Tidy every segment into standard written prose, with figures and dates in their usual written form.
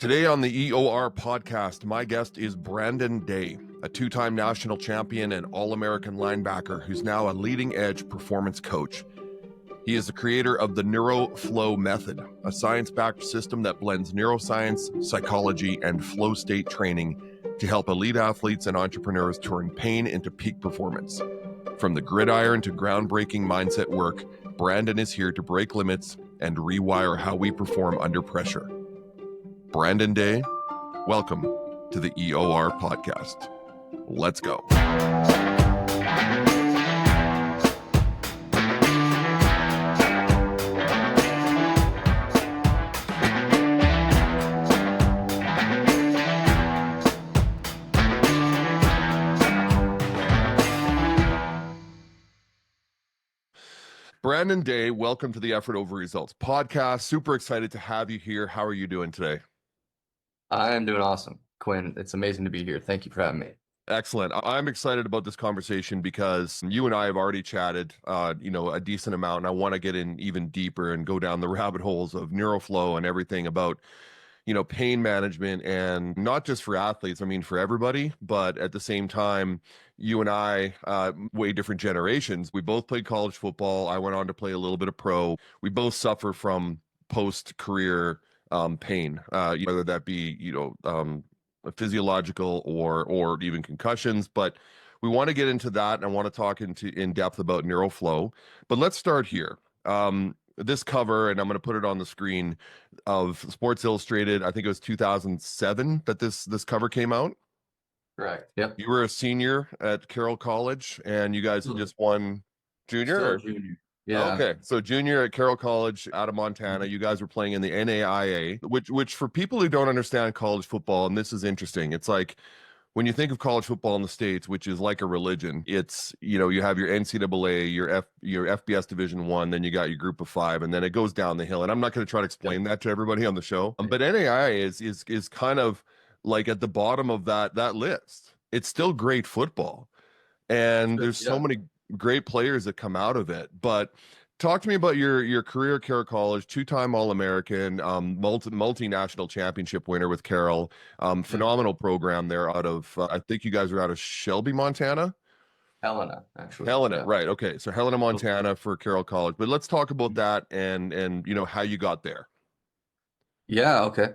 Today on the EOR podcast, my guest is Brandon Day, a two-time national champion and All-American linebacker who's now a leading-edge performance coach. He is the creator of the NeuroFlow Method, a science-backed system that blends neuroscience, psychology, and flow state training to help elite athletes and entrepreneurs turn pain into peak performance. From the gridiron to groundbreaking mindset work, Brandon is here to break limits and rewire how we perform under pressure. Brandon Day, welcome to the EOR podcast. Let's go. Brandon Day, welcome to the Effort Over Results podcast. Super excited to have you here. How are you doing today? I am doing awesome, Quinn. It's amazing to be here. Thank you for having me. Excellent. I'm excited about this conversation because you and I have already chatted, a decent amount, and I want to get in even deeper and go down the rabbit holes of NeuroFlow and everything about, pain management, and not just for athletes, I mean, for everybody, but at the same time, you and I, way different generations. We both played college football. I went on to play a little bit of pro. We both suffer from post-career pain, whether that be, physiological or even concussions. But we want to get into that, and I want to talk in depth about NeuroFlow. But let's start here. This cover, and I'm going to put it on the screen, of Sports Illustrated, I think it was 2007 that this cover came out. Correct. Yep. You were a senior at Carroll College, and you guys had just won junior? Junior. Yeah. Okay. So junior at Carroll College out of Montana. You guys were playing in the NAIA, which for people who don't understand college football, and this is interesting, it's like when you think of college football in the States, which is like a religion, it's, you have your NCAA, your FBS Division I, then you got your group of five, and then it goes down the hill. And I'm not going to try to explain that to everybody on the show. But NAIA is kind of like at the bottom of that list. It's still great football. And there's so many great players that come out of it. But talk to me about your career at Carroll College, two-time All-American, multinational championship winner with Carroll, phenomenal program there out of, I think you guys are out of Shelby, Montana? Helena, actually. Helena, right. Okay. So Helena, Montana for Carroll College. But let's talk about that and how you got there. Yeah, okay.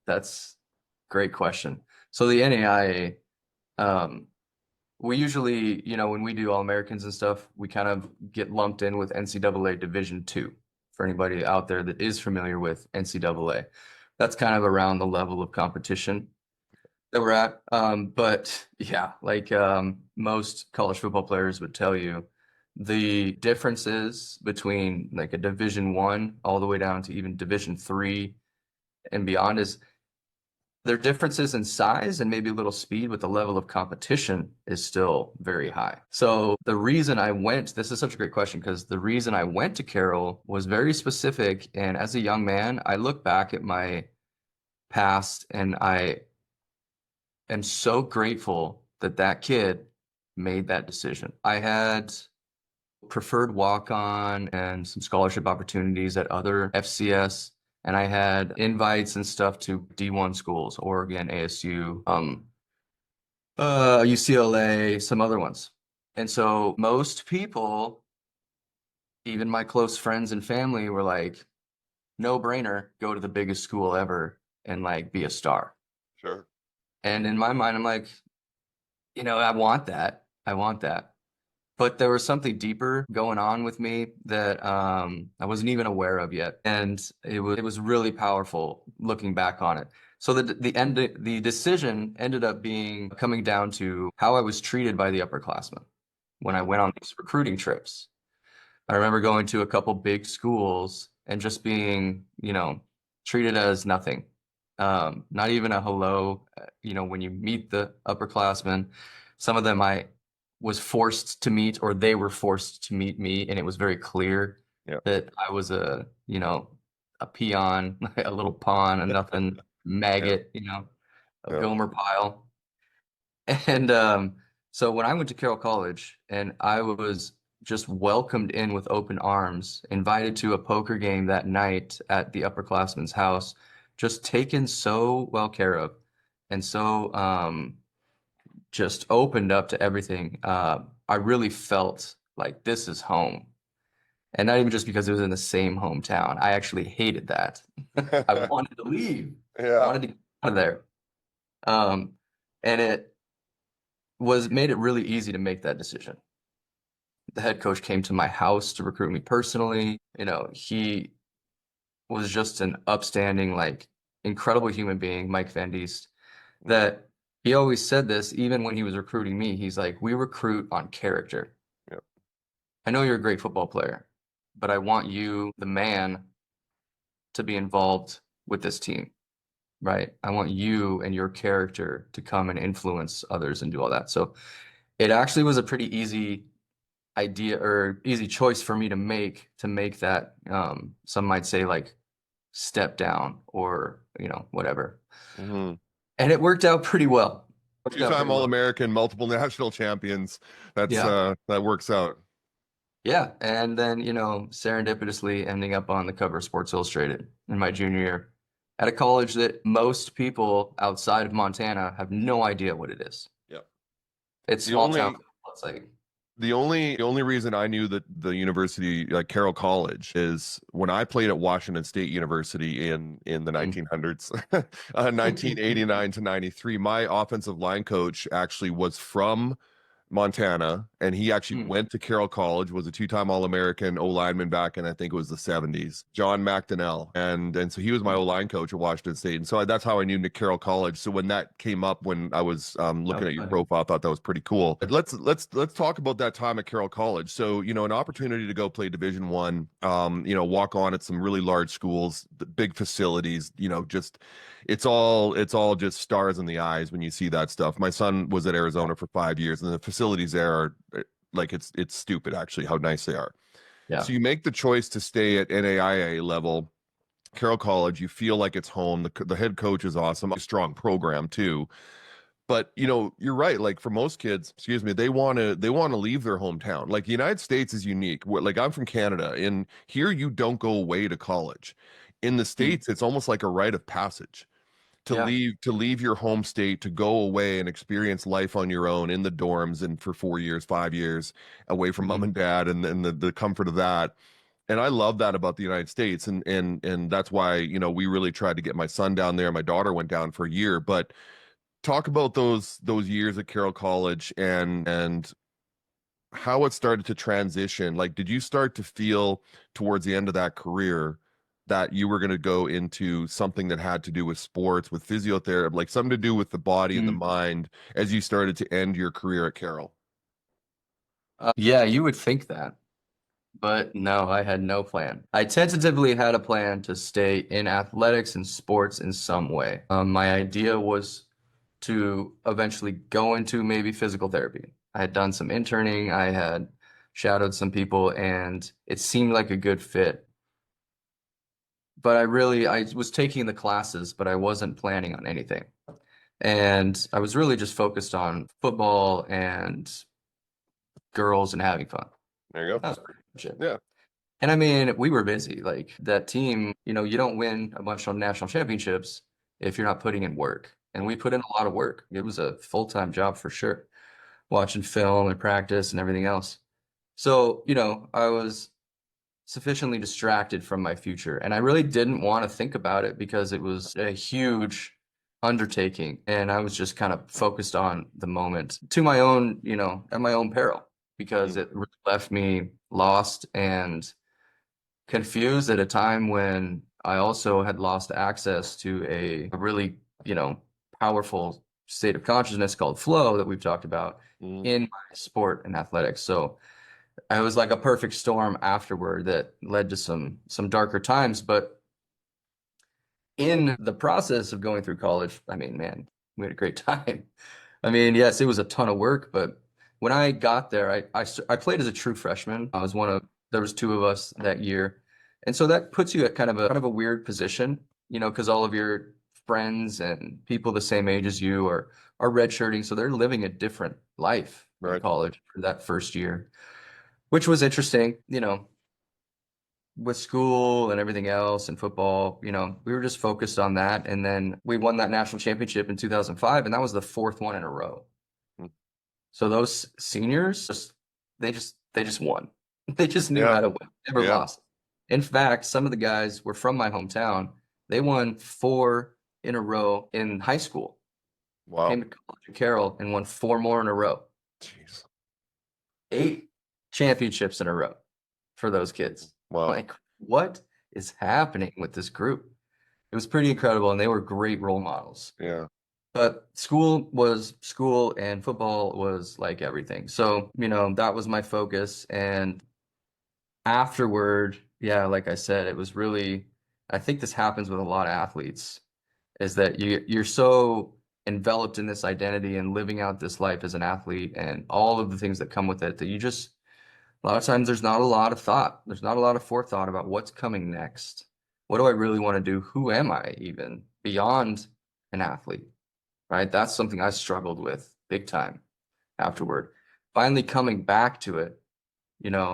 That's a great question. So the NAIA, we usually, when we do All-Americans and stuff, we kind of get lumped in with NCAA Division II. For anybody out there that is familiar with NCAA, that's kind of around the level of competition that we're at. But yeah, like most college football players would tell you, the differences between like a Division I all the way down to even Division III and beyond is their differences in size and maybe a little speed, but the level of competition is still very high. So the reason I went, this is such a great question, because the reason I went to Carroll was very specific. And as a young man, I look back at my past and I am so grateful that kid made that decision. I had preferred walk-on and some scholarship opportunities at other FCS. And I had invites and stuff to D1 schools, Oregon, ASU, UCLA, some other ones. And so most people, even my close friends and family, were like, no brainer, go to the biggest school ever and like be a star. Sure. And in my mind, I'm like, I want that. But there was something deeper going on with me that I wasn't even aware of yet. And it was really powerful looking back on it. So the decision ended up coming down to how I was treated by the upperclassmen when I went on these recruiting trips. I remember going to a couple big schools and just being, treated as nothing. Not even a hello, when you meet the upperclassmen. Some of them I was forced to meet, or they were forced to meet me, and it was very clear that I was a peon, a little pawn, a nothing maggot, a Gomer Pyle. And so when I went to Carroll College, and I was just welcomed in with open arms, invited to a poker game that night at the upperclassman's house, just taken so well care of and so just opened up to everything. I really felt like this is home. And not even just because it was in the same hometown. I actually hated that. I wanted to leave. I Yeah. wanted to get out of there. And it made it really easy to make that decision. The head coach came to my house to recruit me personally. He was just an upstanding, like incredible human being, Mike Van Diest, that he always said this, even when he was recruiting me, he's like, we recruit on character. Yep. I know you're a great football player, but I want you, the man, to be involved with this team, right? I want you and your character to come and influence others and do all that. So it actually was a pretty easy idea or easy choice for me to make that, some might say like step down or, whatever. Hmm. And it worked out pretty well. Two-time All-American, multiple national champions. That's Yeah. that works out. Yeah. And then, serendipitously ending up on the cover of Sports Illustrated in my junior year at a college that most people outside of Montana have no idea what it is. Yep. It's The small town. only It's like, the only reason I knew that the university, like Carroll College, is when I played at Washington State University in the 1900s, 1989 to 93. My offensive line coach actually was from Montana, and he actually went to Carroll College, was a two-time All-American O-lineman back in, I think it was the 70s, John McDonnell. And so he was my O-line coach at Washington State. And so that's how I knew Nick Carroll College. So when that came up, when I was looking at your profile, I thought that was pretty cool. But let's talk about that time at Carroll College. So, an opportunity to go play Division One, walk on at some really large schools, the big facilities, just it's all just stars in the eyes when you see that stuff. My son was at Arizona for 5 years, and the facilities there are like it's stupid actually how nice they are. yeah. So you make the choice to stay at NAIA level, Carroll College. You feel like it's home. The head coach is awesome, a strong program too. But you're right. Like for most kids, excuse me, they want to leave their hometown. Like the United States is unique. Like I'm from Canada, and here you don't go away to college. In the States, it's almost like a rite of passage to Yeah. leave your home state, to go away and experience life on your own in the dorms and for 4 years, 5 years away from mom and dad and the comfort of that. And I love that about the United States. And that's why, we really tried to get my son down there. My daughter went down for a year. But talk about those years at Carroll College and how it started to transition. Like, did you start to feel towards the end of that career that you were going to go into something that had to do with sports, with physiotherapy, like something to do with the body and the mind as you started to end your career at Carroll? Yeah, you would think that, but no, I had no plan. I tentatively had a plan to stay in athletics and sports in some way. My idea was to eventually go into maybe physical therapy. I had done some interning, I had shadowed some people, and it seemed like a good fit. But I was taking the classes, but I wasn't planning on anything. And I was really just focused on football and girls and having fun. There you That go. was pretty much it. Yeah. And I mean, we were busy. Like that team, you don't win a bunch of national championships if you're not putting in work. And we put in a lot of work. It was a full-time job for sure, watching film and practice and everything else. So, I was sufficiently distracted from my future. And I really didn't want to think about it because it was a huge undertaking. And I was just kind of focused on the moment to my own, at my own peril, because it really left me lost and confused at a time when I also had lost access to a really, powerful state of consciousness called flow that we've talked about in my sport and athletics. So I was like a perfect storm afterward that led to some darker times. But in the process of going through college, I mean, man, we had a great time. I mean, yes, it was a ton of work, but when I got there, I played as a true freshman. There was two of us that year. And so that puts you at kind of a weird position, because all of your friends and people the same age as you are redshirting. So they're living a different life in Right. college for that first year, which was interesting. with school and everything else and football, we were just focused on that. And then we won that national championship in 2005, and that was the fourth one in a row. Mm. So those seniors, they just won. They just knew Yeah. how to win, never Yeah. lost. In fact, some of the guys were from my hometown. They won 4 in a row in high school. Wow. Came to college at Carroll and won 4 more in a row. Jeez. 8 championships in a row for those kids. Wow. Like, what is happening with this group? It was pretty incredible, and they were great role models. Yeah. But school was school, and football was like everything. So, that was my focus. And afterward, yeah, like I said, it was really, I think this happens with a lot of athletes, is that you're so enveloped in this identity and living out this life as an athlete and all of the things that come with it, that a lot of times there's not a lot of thought. There's not a lot of forethought about what's coming next. What do I really want to do? Who am I even beyond an athlete? Right? That's something I struggled with big time afterward. Finally coming back to it,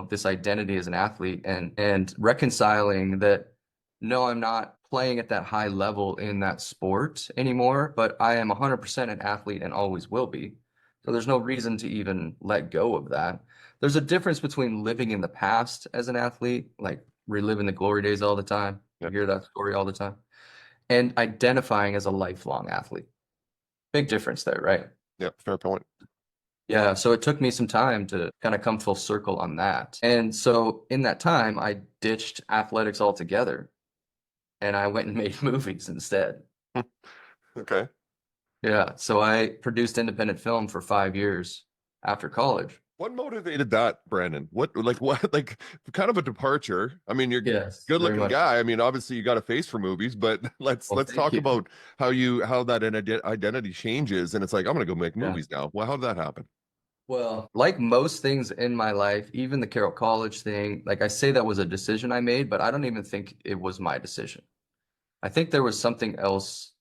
this identity as an athlete, and reconciling that, no, I'm not playing at that high level in that sport anymore, but I am 100% an athlete and always will be. So there's no reason to even let go of that. There's a difference between living in the past as an athlete, like reliving the glory days all the time. Yeah. You hear that story all the time. And identifying as a lifelong athlete. Big difference there, right? Yeah. Fair point. Yeah, so it took me some time to kind of come full circle on that. And so in that time, I ditched athletics altogether and I went and made movies instead. Okay. Yeah, so I produced independent film for 5 years after college. What motivated that, Brandon? Like kind of a departure. I mean, you're a Yes, good very looking much. guy. I mean, obviously you got a face for movies, but let's Well, let's thank talk you. about how that identity changes and it's like, I'm gonna go make Yeah. movies now. Well, how did that happen? Well, like most things in my life, even the Carroll College thing, like I say that was a decision I made, but I don't even think it was my decision. I think there was something else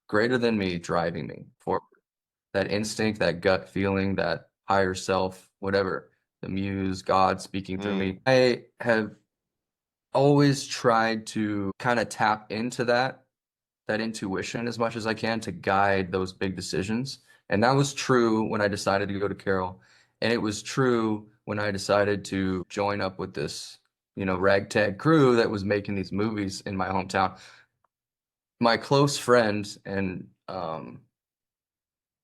greater than me driving me forward. That instinct, that gut feeling, that higher self, whatever, the muse, God speaking through Mm, me. I have always tried to kind of tap into that intuition as much as I can to guide those big decisions. And that was true when I decided to go to Carroll. And it was true when I decided to join up with this, ragtag crew that was making these movies in my hometown. My close friend and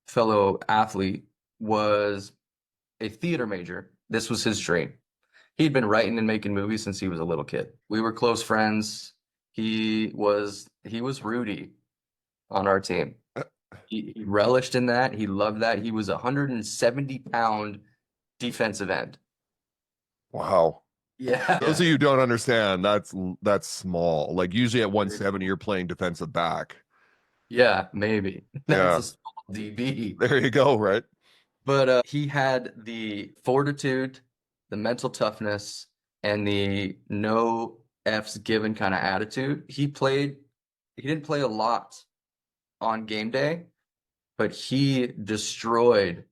fellow athlete was a theater major. This was his dream. He'd been writing and making movies since he was a little kid. We were close friends. He was Rudy on our team. He relished in that. He loved that. He was a 170-pound defensive end. wow. Yeah. Those of you who don't understand, that's small. Like usually at 170, you're playing defensive back. Yeah, maybe. That's Yeah. a small DB. There you go, right? But he had the fortitude, the mental toughness, and the no F's given kind of attitude. He didn't play a lot on game day, but he destroyed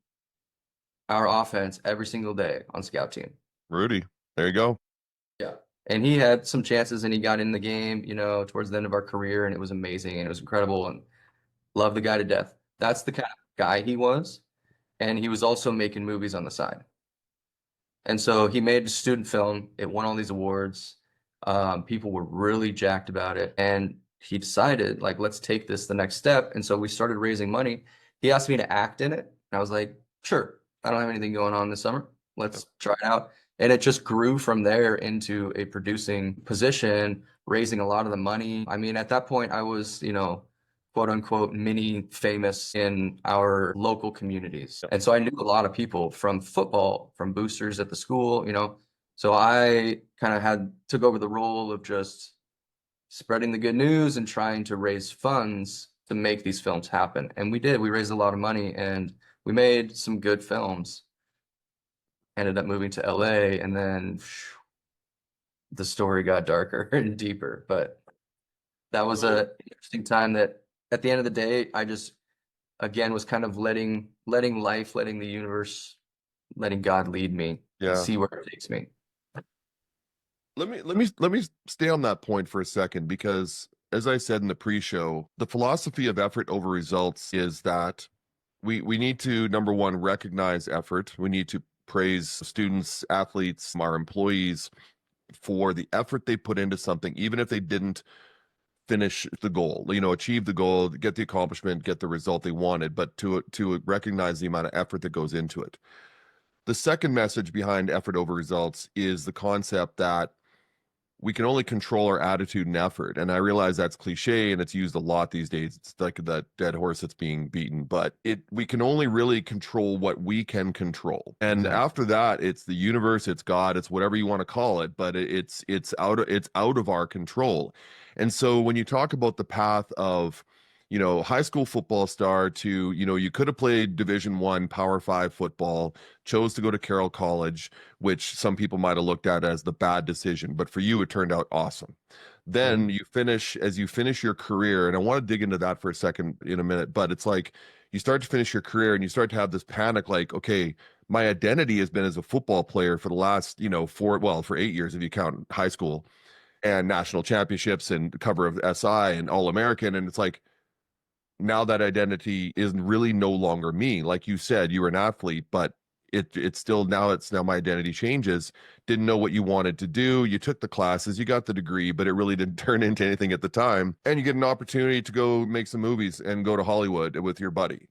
our offense every single day on scout team. Rudy. There you go. Yeah. And he had some chances and he got in the game, towards the end of our career, and it was amazing and it was incredible, and love the guy to death. That's the kind of guy he was. And he was also making movies on the side. And so he made a student film. It won all these awards. People were really jacked about it. And he decided, like, let's take this the next step. And so we started raising money. He asked me to act in it. And I was like, sure, I don't have anything going on this summer. Let's try it out. And it just grew from there into a producing position, raising a lot of the money. I mean, at that point, I was, quote unquote, mini famous in our local communities. And so I knew a lot of people from football, from boosters at the school, So I kind of took over the role of just spreading the good news and trying to raise funds to make these films happen. And we did. We raised a lot of money and we made some good films. Ended up moving to LA, and then the story got darker and deeper. But that was an interesting time that at the end of the day, I just, again, was kind of letting life, letting the universe, letting God lead me Yeah. and see where it takes me. Let me stay on that point for a second, because as I said in the pre-show, the philosophy of effort over results is that we need to, number one, recognize effort. We need to praise students, athletes, our employees for the effort they put into something, even if they didn't finish the goal, achieve the goal, get the accomplishment, get the result they wanted, but to recognize the amount of effort that goes into it. The second message behind effort over results is the concept that we can only control our attitude and effort. And I realize that's cliche and it's used a lot these days. It's like that dead horse that's being beaten, but we can only really control what we can control. And Exactly. after that, it's the universe, it's God, it's whatever you want to call it, but it's out of our control. And so when you talk about the path of high school football star to, you could have played Division I Power 5 football, chose to go to Carroll College, which some people might have looked at as the bad decision, but for you, it turned out awesome. Then as you finish your career, and I want to dig into that for a second in a minute, but it's like you start to finish your career and you start to have this panic, like, okay, my identity has been as a football player for the last, for 8 years, if you count high school and national championships and cover of SI and All-American. And it's like, now that identity is really no longer me. Like you said, you were an athlete, but it's now my identity changes. Didn't know what you wanted to do. You took the classes, you got the degree, but it really didn't turn into anything at the time. And you get an opportunity to go make some movies and go to Hollywood with your buddy.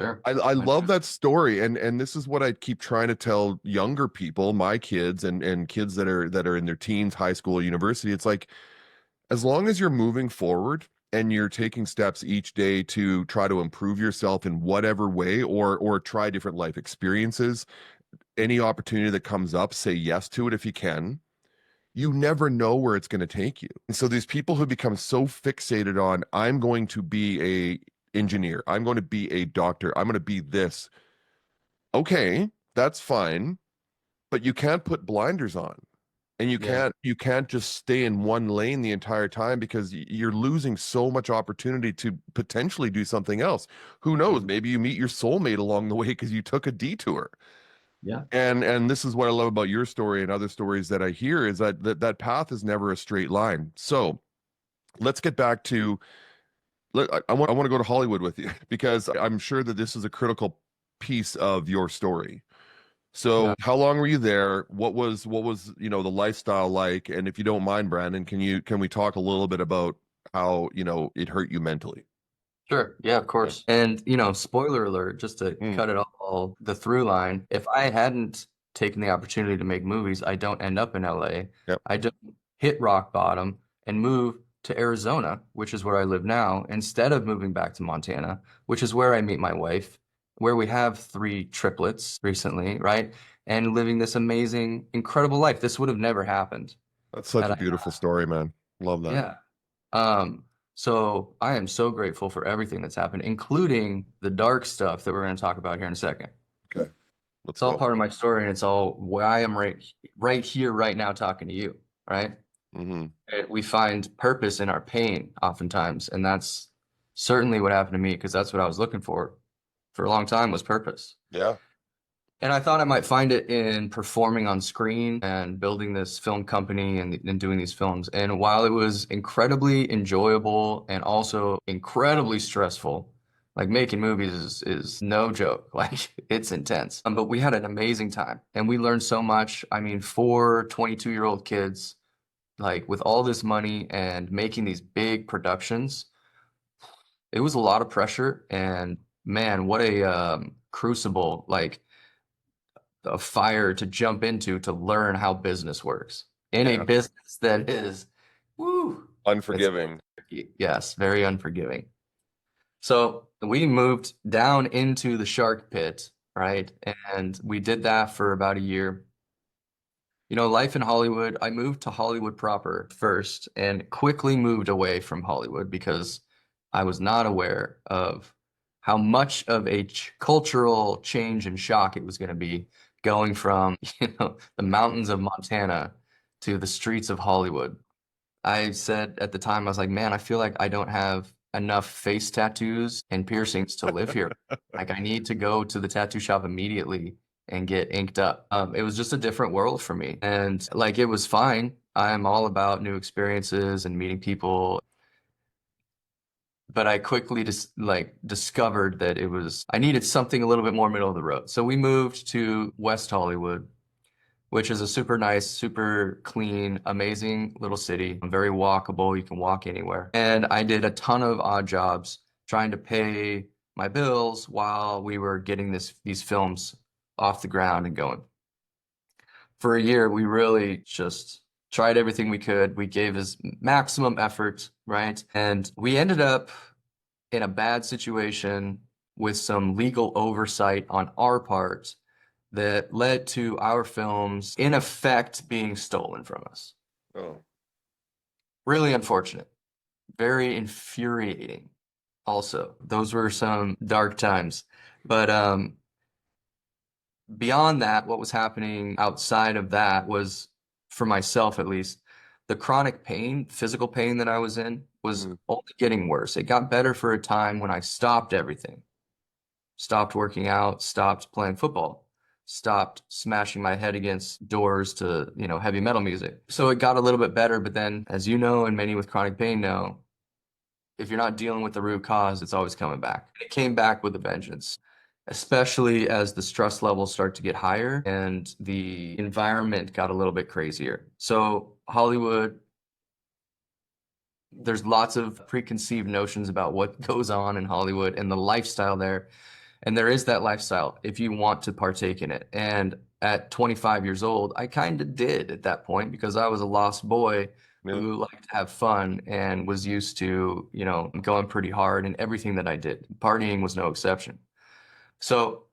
Sure. I love that story. And this is what I keep trying to tell younger people, my kids and kids that are in their teens, high school, university. It's like, as long as you're moving forward and you're taking steps each day to try to improve yourself in whatever way, or try different life experiences, any opportunity that comes up, say yes to it if you can. You never know where it's going to take you. And so these people who become so fixated on, I'm going to be a engineer, I'm going to be a doctor, I'm going to be this. Okay, that's fine, but you can't put blinders on. And you can't just stay in one lane the entire time, because you're losing so much opportunity to potentially do something else. Who knows? Maybe you meet your soulmate along the way because you took a detour. Yeah. And this is what I love about your story and other stories that I hear, is that path is never a straight line. So let's get back to, I want to go to Hollywood with you because I'm sure that this is a critical piece of your story. So Yeah. how long were you there? What was the lifestyle like? And if you don't mind, Brandon, can we talk a little bit about how, it hurt you mentally? Sure. Yeah, of course. And, spoiler alert, just to Mm, cut it all, the through line, if I hadn't taken the opportunity to make movies, I don't end up in LA. yep. I don't hit rock bottom and move to Arizona, which is where I live now, instead of moving back to Montana, which is where I meet my wife, where we have 3 triplets recently, right? And living this amazing, incredible life. This would have never happened That's such had a I beautiful story, man. Love that. yeah. So I am so grateful for everything that's happened, including the dark stuff that we're going to talk about here in a second. Okay, let's It's all go. part of my story, and it's all why I'm right here, right now, talking to you, right? Hmm. We find purpose in our pain oftentimes, and that's certainly what happened to me, because that's what I was looking for a long time, was purpose. Yeah. And I thought I might find it in performing on screen and building this film company and doing these films. And while it was incredibly enjoyable and also incredibly stressful, like making movies is no joke. Like it's intense. But we had an amazing time and we learned so much. I mean, 4 22-year-old kids, like with all this money and making these big productions, it was a lot of pressure. And man, what a crucible, like a fire to jump into to learn how business works in a Yeah. business that is, woo, it's Unforgiving. tricky. Yes, very unforgiving. So we moved down into the shark pit, right? And we did that for about a year. Life in Hollywood, I moved to Hollywood proper first and quickly moved away from Hollywood because I was not aware of how much of a cultural change and shock it was going to be going from, the mountains of Montana to the streets of Hollywood. I said at the time, I was like, man, I feel like I don't have enough face tattoos and piercings to live here. Like I need to go to the tattoo shop immediately and get inked up. It was just a different world for me. And like, it was fine. I'm all about new experiences and meeting people. But I quickly just like discovered that I needed something a little bit more middle of the road. So we moved to West Hollywood, which is a super nice, super clean, amazing little city, very walkable. You can walk anywhere. And I did a ton of odd jobs trying to pay my bills while we were getting these films off the ground and going. For a year, we really just tried everything we could. We gave us maximum effort, right? And we ended up in a bad situation with some legal oversight on our part that led to our films, in effect, being stolen from us. Oh, Really unfortunate. Very infuriating. Also, those were some dark times. But beyond that, what was happening outside of that was, for myself at least, the chronic pain, physical pain that I was in was only getting worse. It got better for a time when I stopped everything, stopped working out, stopped playing football, stopped smashing my head against doors to, heavy metal music. So it got a little bit better, but then, as you know, and many with chronic pain know, if you're not dealing with the root cause, it's always coming back. It came back with a vengeance, especially as the stress levels start to get higher and the environment got a little bit crazier. So Hollywood, there's lots of preconceived notions about what goes on in Hollywood and the lifestyle there. And there is that lifestyle if you want to partake in it. And at 25 years old, I kind of did at that point because I was a lost boy who liked to have fun and was used to, going pretty hard in everything that I did. Partying was no exception. So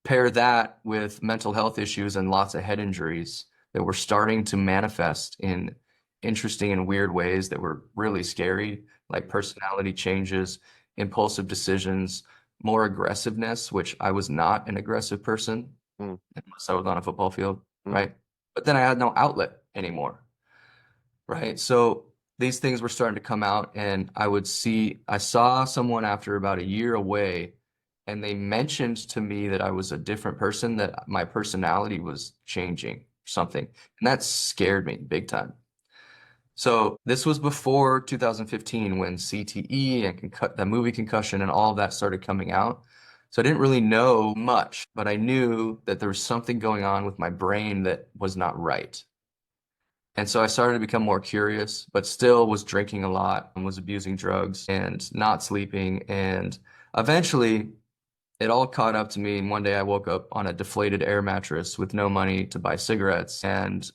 pair that with mental health issues and lots of head injuries that were starting to manifest in interesting and weird ways that were really scary, like personality changes, impulsive decisions, more aggressiveness, which I was not an aggressive person unless I was on a football field, right? But then I had no outlet anymore, right? So these things were starting to come out, and I saw someone after about a year away, and they mentioned to me that I was a different person, that my personality was changing or something. And that scared me big time. So this was before 2015 when CTE and the movie Concussion and all of that started coming out. So I didn't really know much, but I knew that there was something going on with my brain that was not right. And so I started to become more curious, but still was drinking a lot and was abusing drugs and not sleeping. And eventually it all caught up to me. And one day I woke up on a deflated air mattress with no money to buy cigarettes and,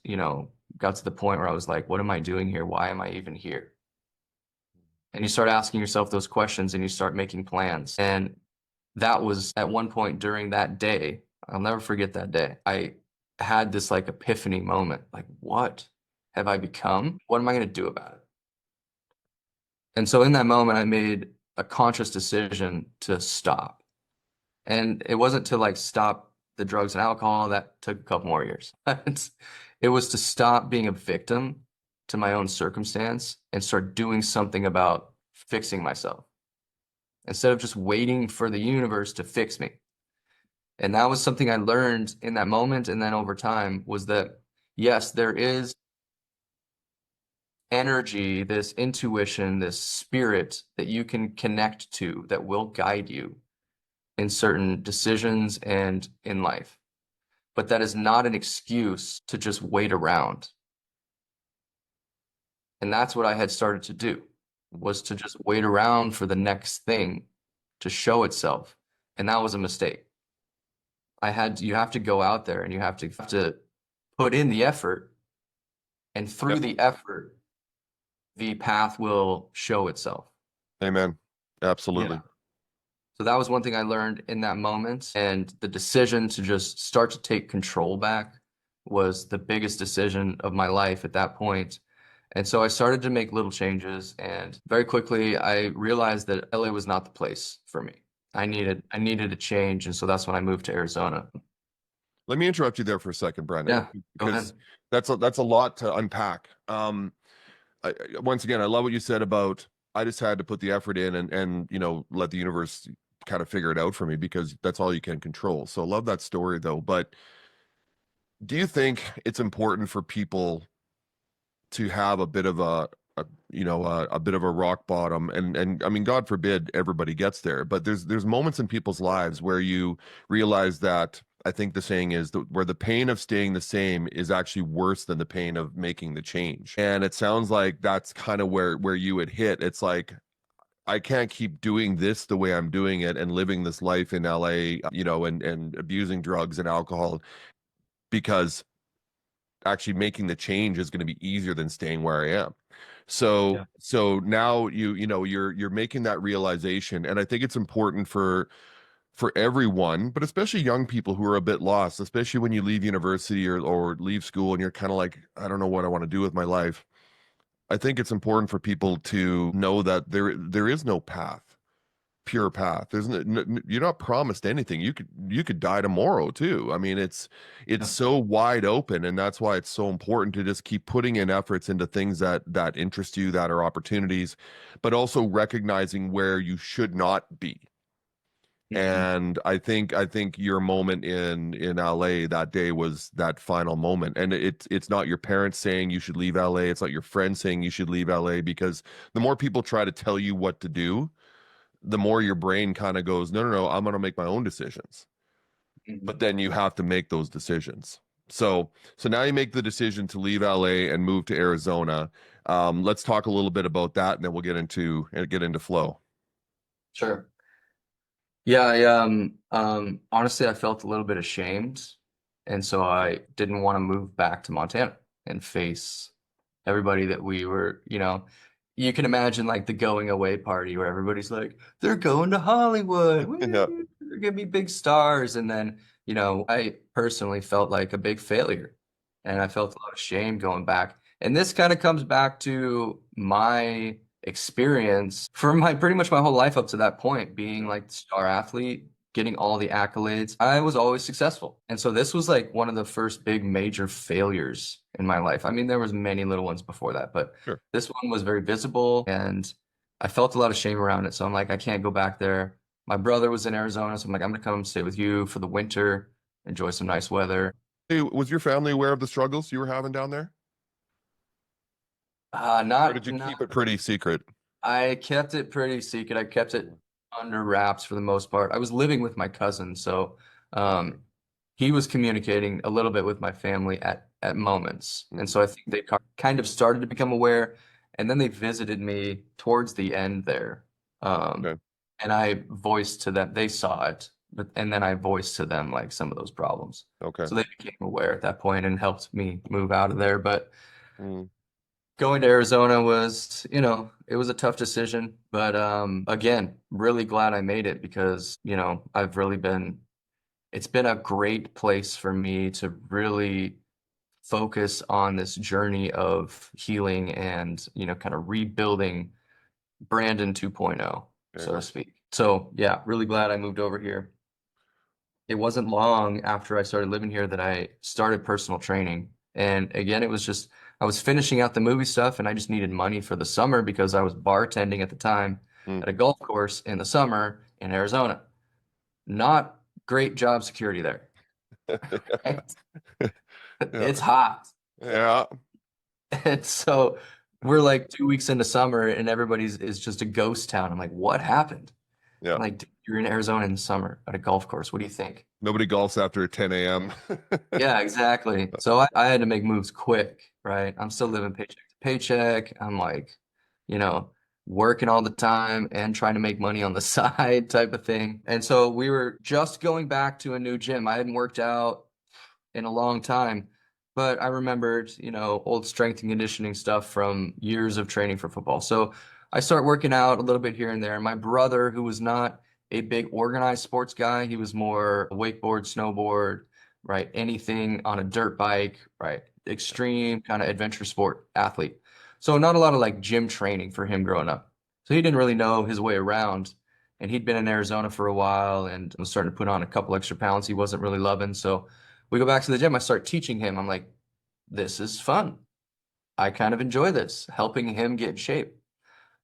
got to the point where I was like, what am I doing here? Why am I even here? And you start asking yourself those questions and you start making plans. And that was at one point during that day, I'll never forget that day. I had this like epiphany moment, like, what have I become? What am I going to do about it? And so in that moment, I made a conscious decision to stop. And it wasn't to like stop the drugs and alcohol. That took a couple more years. It was to stop being a victim to my own circumstance and start doing something about fixing myself instead of just waiting for the universe to fix me. And that was something I learned in that moment. And then over time was that, yes, there is energy, this intuition, this spirit that you can connect to that will guide you in certain decisions and in life. But that is not an excuse to just wait around. And that's what I had started to do, was to just wait around for the next thing to show itself. And that was a mistake. You have to go out there and you have to put in the effort. And through the effort, the path will show itself. Amen. Absolutely. Yeah. So that was one thing I learned in that moment. And the decision to just start to take control back was the biggest decision of my life at that point. And so I started to make little changes. And very quickly, I realized that LA was not the place for me. I needed a change. And so that's when I moved to Arizona. Let me interrupt you there for a second, Brandon. Yeah, because that's a lot to unpack. Once again, I love what you said about I just had to put the effort in and let the universe kind of figure it out for me because that's all you can control. So love that story though. But do you think it's important for people to have a bit of a bit of a rock bottom, and I mean, God forbid everybody gets there, but there's moments in people's lives where you realize that, I think the saying is that where the pain of staying the same is actually worse than the pain of making the change. And it sounds like that's kind of where you would hit. It's like, I can't keep doing this the way I'm doing it and living this life in LA, and abusing drugs and alcohol, because actually making the change is going to be easier than staying where I am. So Yeah. so now you're making that realization, and I think it's important for everyone, but especially young people who are a bit lost, especially when you leave university or leave school and you're kind of like, I don't know what I want to do with my life. I think it's important for people to know that there is no pure path. You're not promised anything. You could die tomorrow too. I mean, it's Yeah. so wide open, and that's why it's so important to just keep putting in efforts into things that interest you, that are opportunities, but also recognizing where you should not be. Mhm. And I think your moment in LA that day was that final moment. And it's not your parents saying you should leave LA. It's not your friends saying you should leave LA, because the more people try to tell you what to do, the more your brain kind of goes, no, no, no, I'm going to make my own decisions. Mhm. But then you have to make those decisions. So now you make the decision to leave LA and move to Arizona. Let's talk a little bit about that, and then we'll get into flow. Sure. Yeah, honestly, I felt a little bit ashamed, and so I didn't want to move back to Montana and face everybody that we were, you can imagine like the going away party where everybody's like, they're going to Hollywood, Yeah. woo, they're gonna be big stars, and then, I personally felt like a big failure, and I felt a lot of shame going back. And this kind of comes back to my experience for my pretty much my whole life up to that point, being like the star athlete, getting all the accolades. I was always successful. And so this was like one of the first big major failures in my life. I mean, there was many little ones before that, but Sure. this one was very visible and I felt a lot of shame around it. So I'm like, I can't go back there. My brother was in Arizona, so I'm like, I'm gonna come stay with you for the winter, enjoy some nice weather. Hey, was your family aware of the struggles you were having down there, or did Not you not keep it pretty secret? I kept it pretty secret. I kept it under wraps for the most part. I was living with my cousin, so um, he was communicating a little bit with my family at moments, and Mhm. so I think they kind of started to become aware, and then they visited me towards the end there, um, Okay. and I voiced to them. They saw it, and then I voiced to them like some of those problems, Okay. so they became aware at that point and helped me move out of there, but. Mm. Going to Arizona was, it was a tough decision, but again, really glad I made it because, it's been a great place for me to really focus on this journey of healing and, kind of rebuilding Brandon 2.0, Very so to nice. speak. So, yeah, really glad I moved over here. It wasn't long after I started living here that I started personal training. And again, it was just, I was finishing out the movie stuff and I just needed money for the summer because I was bartending at the time Mm. at a golf course in the summer in Arizona. Not great job security there. Right? Yeah. It's hot. Yeah. And so we're like 2 weeks into summer and everybody's is just a ghost town. I'm like, what happened? Yeah. I'm like, "Dude, you're in Arizona in the summer at a golf course. What do you think?" Nobody golfs after 10 a.m. Yeah, exactly. So I had to make moves quick, right? I'm still living paycheck to paycheck. I'm like, you know, working all the time and trying to make money on the side type of thing. And so we were just going back to a new gym. I hadn't worked out in a long time, but I remembered, old strength and conditioning stuff from years of training for football. So I start working out a little bit here and there. My brother, who was not a big organized sports guy, he was more wakeboard, snowboard, right? Anything on a dirt bike, right? Extreme kind of adventure sport athlete. So not a lot of like gym training for him growing up. So he didn't really know his way around. And he'd been in Arizona for a while and was starting to put on a couple extra pounds he wasn't really loving. So we go back to the gym. I start teaching him. I'm like, this is fun. I kind of enjoy this, helping him get in shape.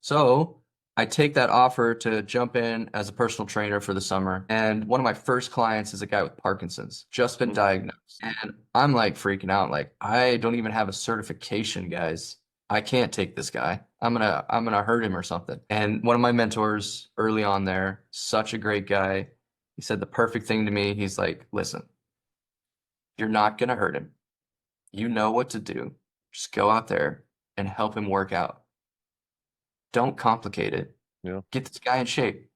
So I take that offer to jump in as a personal trainer for the summer. And one of my first clients is a guy with Parkinson's, just been diagnosed. And I'm like freaking out. Like, I don't even have a certification, guys. I can't take this guy. I'm gonna hurt him or something. And one of my mentors early on there, such a great guy, he said the perfect thing to me. He's like, listen, you're not gonna hurt him. You know what to do. Just go out there and help him work out. Don't complicate it. Yeah. Get this guy in shape.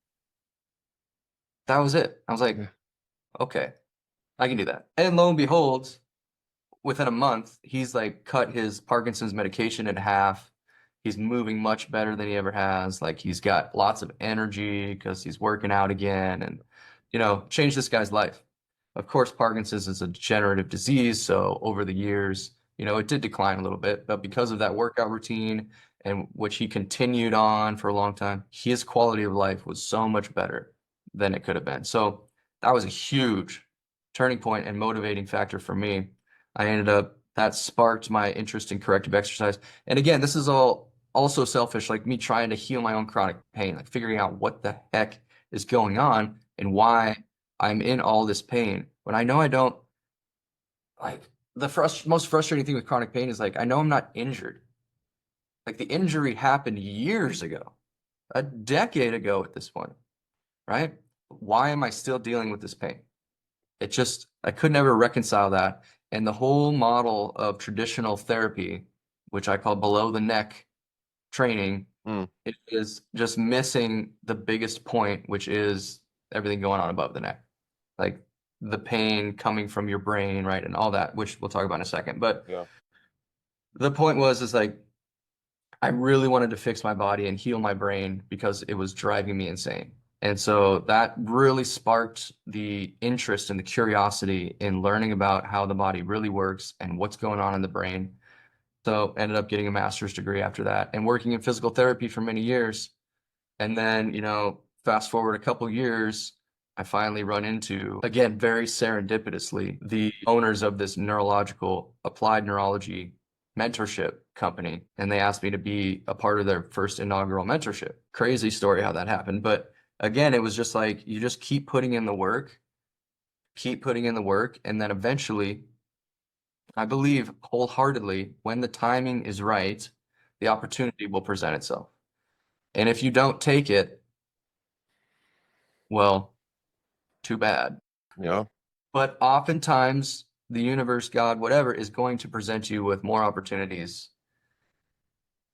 That was it. I was like, Yeah. okay, I can do that. And lo and behold, within a month, he's like cut his Parkinson's medication in half. He's moving much better than he ever has. Like he's got lots of energy because he's working out again and, changed this guy's life. Of course, Parkinson's is a degenerative disease. So over the years, it did decline a little bit, but because of that workout routine and which he continued on for a long time, his quality of life was so much better than it could have been. So that was a huge turning point and motivating factor for me. That sparked my interest in corrective exercise. And again, this is all also selfish, like me trying to heal my own chronic pain, like figuring out what the heck is going on and why I'm in all this pain when I know I don't. Like the most frustrating thing with chronic pain is like, I know I'm not injured. Like the injury happened years ago, a decade ago at this point, right? Why am I still dealing with this pain? I could never reconcile that. And the whole model of traditional therapy, which I call below the neck training, it is just missing the biggest point, which is everything going on above the neck. Like the pain coming from your brain, right? And all that, which we'll talk about in a second. But Yeah. the point is like, I really wanted to fix my body and heal my brain because it was driving me insane. And so that really sparked the interest and the curiosity in learning about how the body really works and what's going on in the brain. So ended up getting a master's degree after that and working in physical therapy for many years. And then, fast forward a couple years, I finally run into, again, very serendipitously, the owners of this neurological applied neurology mentorship company. And they asked me to be a part of their first inaugural mentorship. Crazy story how that happened. But again, it was just like, you just keep putting in the work, and then eventually, I believe wholeheartedly, when the timing is right, the opportunity will present itself. And if you don't take it, well, too bad. Yeah. But oftentimes, the universe, God, whatever, is going to present you with more opportunities.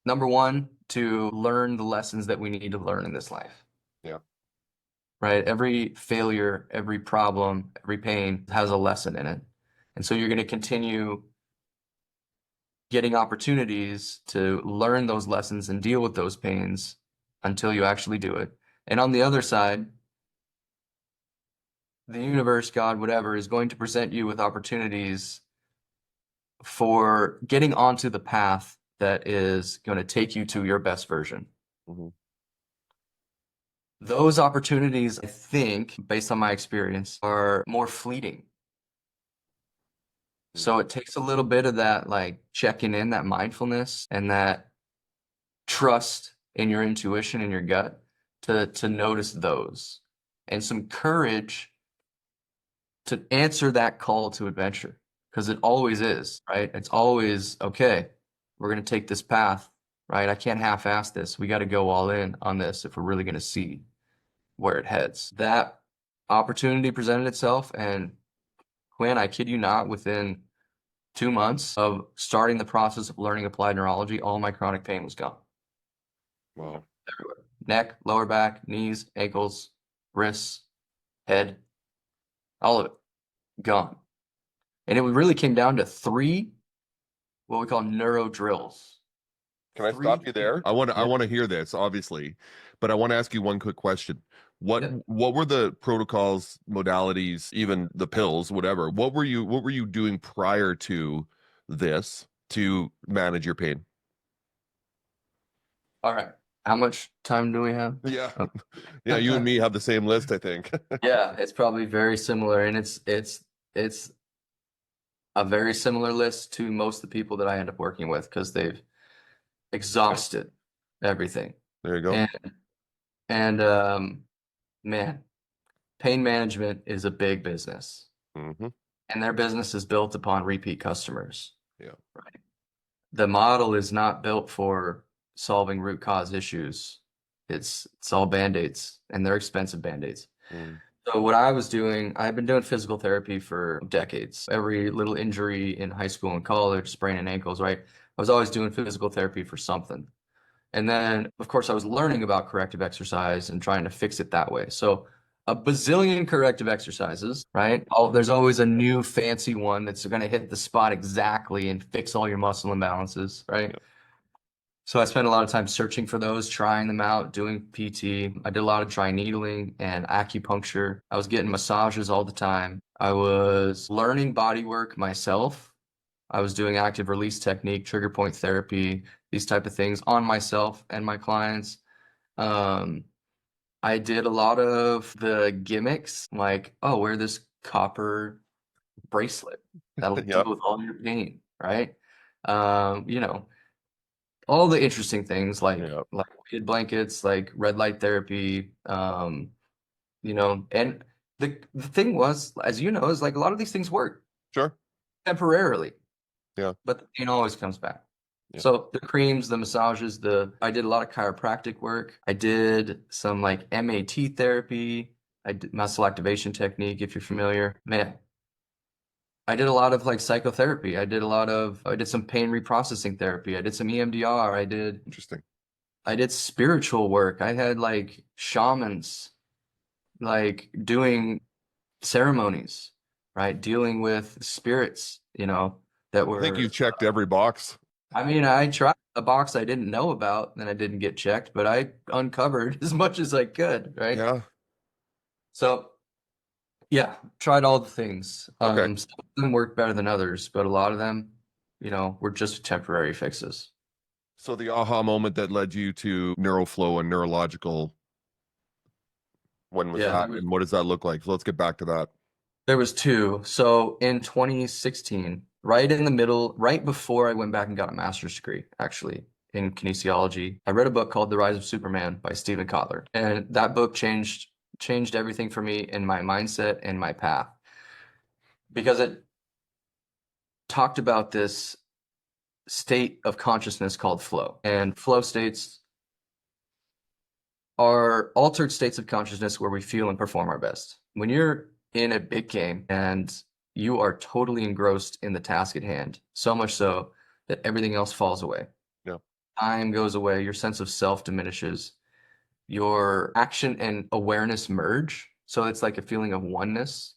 Number one, to learn the lessons that we need to learn in this life. Yeah. Right? Every failure, every problem, every pain has a lesson in it. And so you're going to continue getting opportunities to learn those lessons and deal with those pains until you actually do it. And on the other side, the universe, God, whatever, is going to present you with opportunities for getting onto the path that is going to take you to your best version. Mhm. Those opportunities, I think, based on my experience, are more fleeting. So it takes a little bit of that, like checking in, that mindfulness, and that trust in your intuition and your gut to notice those, and some courage to answer that call to adventure, because it always is, right? It's always, okay, we're going to take this path, right? I can't half-ass this. We got to go all in on this if we're really going to see where it heads. That opportunity presented itself, and Quinn, I kid you not, within 2 months of starting the process of learning applied neurology, all my chronic pain was gone. Wow. Everywhere. Neck, lower back, knees, ankles, wrists, head, all of it gone. And it really came down to 3 what we call neuro drills. Can I stop you there? I want to hear this, obviously, but I want to ask you one quick question. What were the protocols, modalities, even the pills, whatever? What were you doing prior to this to manage your pain? All right. How much time do we have? Yeah. Oh. Yeah, you and me have the same list, I think. Yeah, it's probably very similar, and it's a very similar list to most of the people that I end up working with because they've exhausted everything. There you go. And And man, pain management is a big business, Hmm. and their business is built upon repeat customers. Yeah. Right? The model is not built for solving root cause issues. It's all band-aids, and they're expensive band-aids. Mm. So what I was doing, I've been doing physical therapy for decades. Every little injury in high school and college, spraining ankles, right? I was always doing physical therapy for something. And then, of course, I was learning about corrective exercise and trying to fix it that way. So a bazillion corrective exercises, right? There's always a new fancy one that's going to hit the spot exactly and fix all your muscle imbalances, right? Yeah. So I spent a lot of time searching for those, trying them out, doing PT. I did a lot of dry needling and acupuncture. I was getting massages all the time. I was learning body work myself. I was doing active release technique, trigger point therapy, these type of things on myself and my clients. Um, I did a lot of the gimmicks, like, oh, wear this copper bracelet. That'll deal Yep. with all your pain, right? You know, all the interesting things Yep. like weighted blankets, like red light therapy, you know, and the thing was, as you know, is like a lot of these things work Sure. temporarily, Yeah. but the pain always comes back. Yeah. So the creams, the massages, I did a lot of chiropractic work. I did some like MAT therapy. I did muscle activation technique, if you're familiar. Man, I did a lot of like psychotherapy. I did some pain reprocessing therapy. I did some EMDR. Interesting. I did spiritual work. I had like shamans like doing ceremonies, right? Dealing with spirits, you know, that I think you were checked every box. I mean, I tried a box I didn't know about and I didn't get checked, but I uncovered as much as I could, right? Yeah. So, yeah, tried all the things. Okay. Some of them worked better than others, but a lot of them, you know, were just temporary fixes. So the aha moment that led you to NeuroFlow and neurological, when was Yeah, that? And what does that look like? So let's get back to that. there was two. So in 2016, right in the middle, right before I went back and got a master's degree, actually, in kinesiology, I read a book called The Rise of Superman by Stephen Kotler. And that book changed everything for me in my mindset and my path because it talked about this state of consciousness called flow. And flow states are altered states of consciousness where we feel and perform our best. When you're in a big game and you are totally engrossed in the task at hand, so much so that everything else falls away. Yeah. Time goes away, your sense of self diminishes, your action and awareness merge. So it's like a feeling of oneness.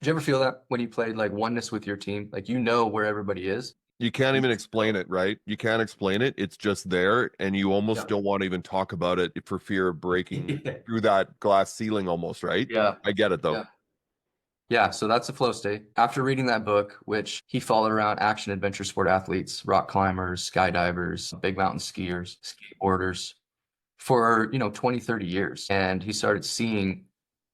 Did you ever feel that when you played like oneness with your team? Like you know where everybody is. You can't You even just know. explain it, right? You can't explain it. It's just there, and you almost Yeah. don't want to even talk about it for fear of breaking through that glass ceiling almost, right? Yeah. I get it though. Yeah. Yeah, so that's a flow state. After reading that book, which he followed around action adventure sport athletes, rock climbers, skydivers, big mountain skiers, skateboarders for, 20, 30 years. And he started seeing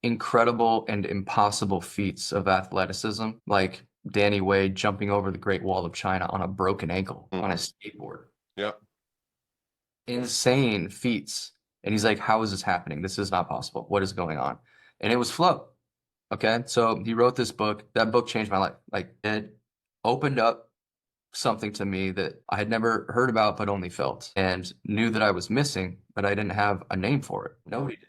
incredible and impossible feats of athleticism, like Danny Wade jumping over the Great Wall of China on a broken ankle on a Mhm. skateboard. Yeah. Insane feats. And he's like, how is this happening? This is not possible. What is going on? And it was flow. Okay, so he wrote this book. That book changed my life. Like it opened up something to me that I had never heard about, but only felt and knew that I was missing, but I didn't have a name for it. Nobody did.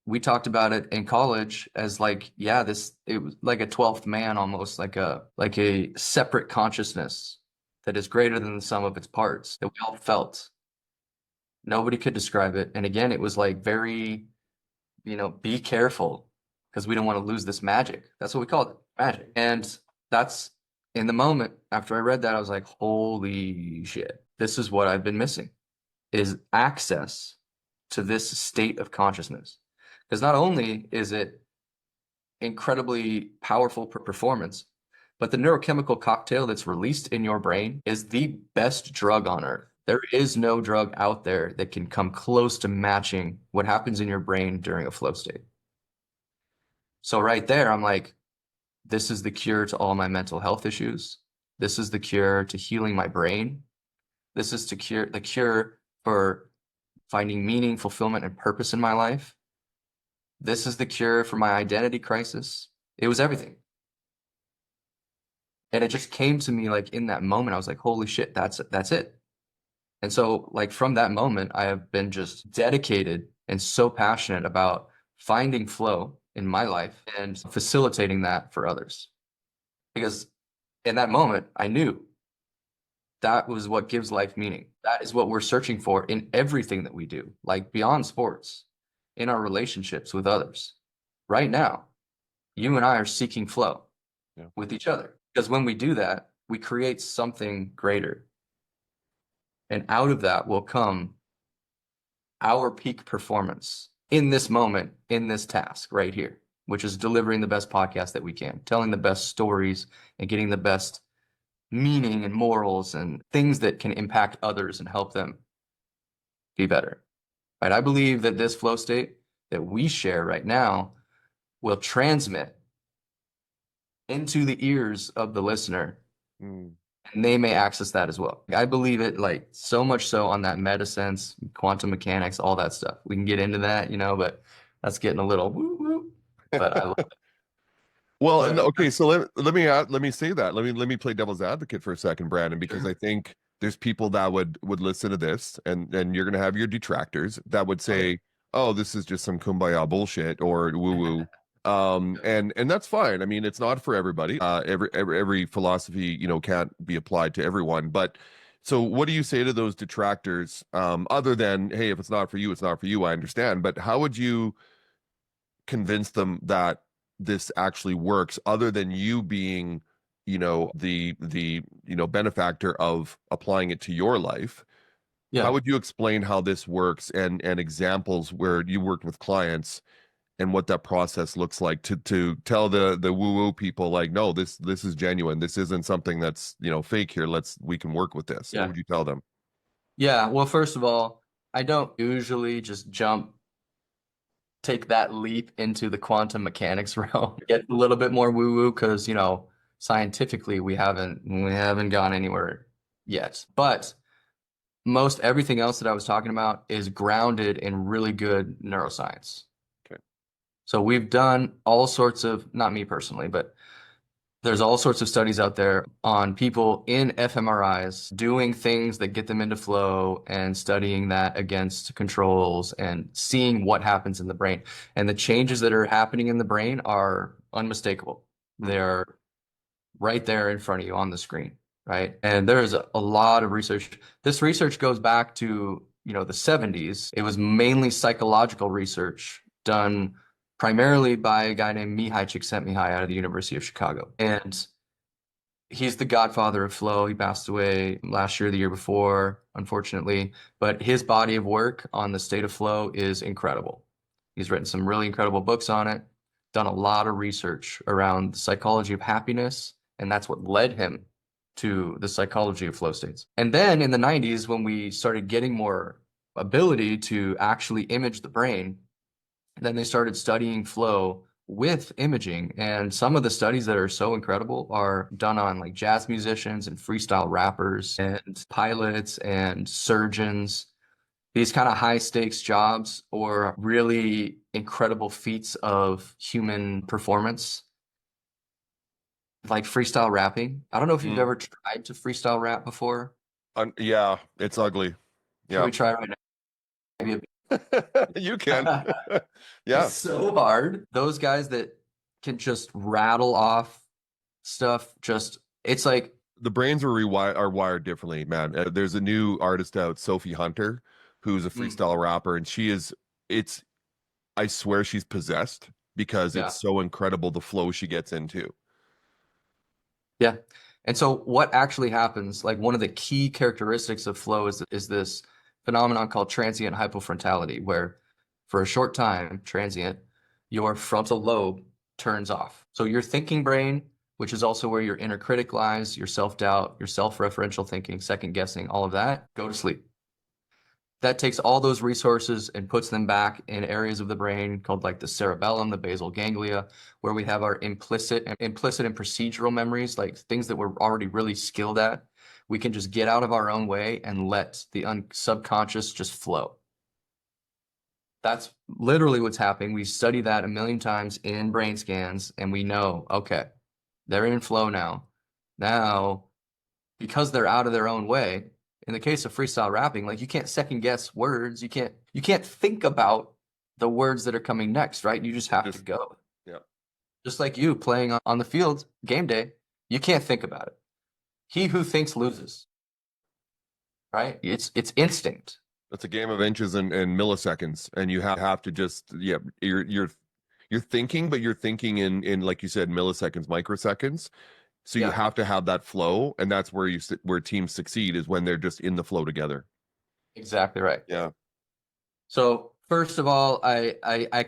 We talked about it in college as like, yeah, it was like a 12th man, almost like a separate consciousness that is greater than the sum of its parts that we all felt. Nobody could describe it. And again, it was like very, be careful because we don't want to lose this magic. That's what we called it, magic. And that's in the moment after I read that, I was like, holy shit, this is what I've been missing is access to this state of consciousness. Because not only is it incredibly powerful performance, but the neurochemical cocktail that's released in your brain is the best drug on earth. There is no drug out there that can come close to matching what happens in your brain during a flow state. So right there, I'm like, this is the cure to all my mental health issues. This is the cure to healing my brain. This is the cure for finding meaning, fulfillment, and purpose in my life. This is the cure for my identity crisis. It was everything. And it just came to me like in that moment, I was like, holy shit, that's it. And so like from that moment, I have been just dedicated and so passionate about finding flow in my life and facilitating that for others. Because in that moment, I knew that was what gives life meaning. That is what we're searching for in everything that we do, like beyond sports, in our relationships with others. Right now, you and I are seeking flow with each other. Because when we do that, we create something greater. And out of that will come our peak performance in this moment, in this task right here, which is delivering the best podcast that we can, telling the best stories and getting the best meaning and morals and things that can impact others and help them be better. Right? I believe that this flow state that we share right now will transmit into the ears of the listener, and they may access that as well. I believe it like so much so on that meta sense, quantum mechanics, all that stuff. We can get into that, but that's getting a little woo-woo, but I love it. Well, okay, so let me say that. Let me play devil's advocate for a second, Brandon, because I think there's people that would listen to this, and you're gonna have your detractors that would say, "Oh, this is just some kumbaya bullshit or woo woo," and that's fine. I mean, it's not for everybody. Every philosophy, can't be applied to everyone. But so, what do you say to those detractors? Other than, hey, if it's not for you, it's not for you. I understand, but how would you convince them that this actually works, other than you being the benefactor of applying it to your life? How would you explain how this works, and examples where you worked with clients and what that process looks like to tell the woo-woo people, like, no, this is genuine, this isn't something that's fake here, we can work with this? What would you tell them? Well, first of all, I don't usually just take that leap into the quantum mechanics realm, get a little bit more woo-woo, because scientifically we haven't gone anywhere yet. But most everything else that I was talking about is grounded in really good neuroscience. Okay. So we've done all sorts of, not me personally, but there's all sorts of studies out there on people in fMRIs doing things that get them into flow and studying that against controls and seeing what happens in the brain. And the changes that are happening in the brain are unmistakable. They're right there in front of you on the screen, right? And there is a lot of research. This research goes back to, the 70s. It was mainly psychological research done primarily by a guy named Mihai Csikszentmihalyi out of the University of Chicago. And he's the godfather of flow. He passed away last year, the year before, unfortunately. But his body of work on the state of flow is incredible. He's written some really incredible books on it, done a lot of research around the psychology of happiness, and that's what led him to the psychology of flow states. And then in the 90s, when we started getting more ability to actually image the brain, then they started studying flow with imaging. And some of the studies that are so incredible are done on like jazz musicians and freestyle rappers and pilots and surgeons, these kind of high stakes jobs or really incredible feats of human performance, like freestyle rapping. I don't know if you've ever tried to freestyle rap before. Yeah, it's ugly. Can we try right now? Maybe you can. Yeah. It's so hard. Those guys that can just rattle off stuff, it's like the brains are wired differently, man. There's a new artist out, Sophie Hunter, who's a freestyle rapper, and I swear she's possessed, because it's so incredible the flow she gets into. Yeah. And so what actually happens, like one of the key characteristics of flow is this phenomenon called transient hypofrontality, where for a short time, transient, your frontal lobe turns off. So your thinking brain, which is also where your inner critic lies, your self-doubt, your self-referential thinking, second guessing, all of that, go to sleep. That takes all those resources and puts them back in areas of the brain called like the cerebellum, the basal ganglia, where we have our implicit and procedural memories, like things that we're already really skilled at. We can just get out of our own way and let the subconscious just flow. That's literally what's happening. We study that a million times in brain scans, and we know, okay, they're in flow now. Now, because they're out of their own way, in the case of freestyle rapping, like you can't second guess words. You can't think about the words that are coming next, right? You just have to go. Yeah. Just like you playing on the field, game day, you can't think about it. He who thinks loses, right? It's instinct. It's a game of inches and milliseconds, and you have to just, yeah, you're thinking, but you're thinking in like you said, milliseconds, microseconds. So you Yeah, have to have that flow, and that's where where teams succeed, is when they're just in the flow together. exactly right. Yeah. So first of all, I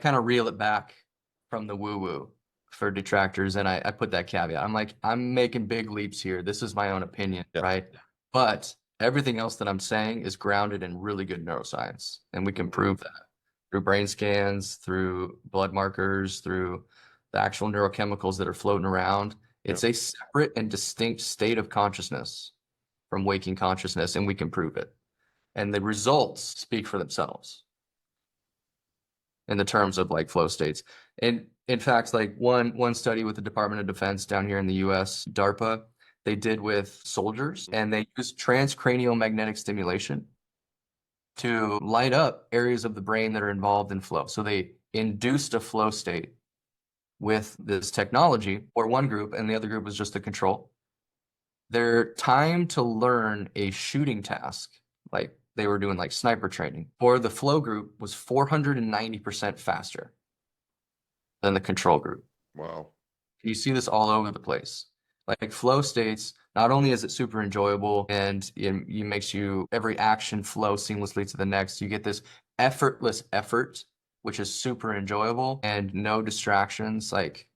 kind of reel it back from the woo-woo for detractors, and I put that caveat. I'm like, I'm making big leaps here. This is my own opinion, Yeah. right? But everything else that I'm saying is grounded in really good neuroscience, and we can prove that through brain scans, through blood markers, through the actual neurochemicals that are floating around. It's a separate and distinct state of consciousness from waking consciousness, and we can prove it. And the results speak for themselves in the terms of like flow states. And in fact, like one study with the Department of Defense down here in the US, DARPA, they did with soldiers, and they used transcranial magnetic stimulation to light up areas of the brain that are involved in flow. So they induced a flow state with this technology, or one group, and the other group was just the control. Their time to learn a shooting task, like they were doing like sniper training, for the flow group was 490% faster than the control group. Wow. You see this all over the place. Like flow states, not only is it super enjoyable and it makes you every action flow seamlessly to the next, you get this effortless effort, which is super enjoyable and no distractions. Like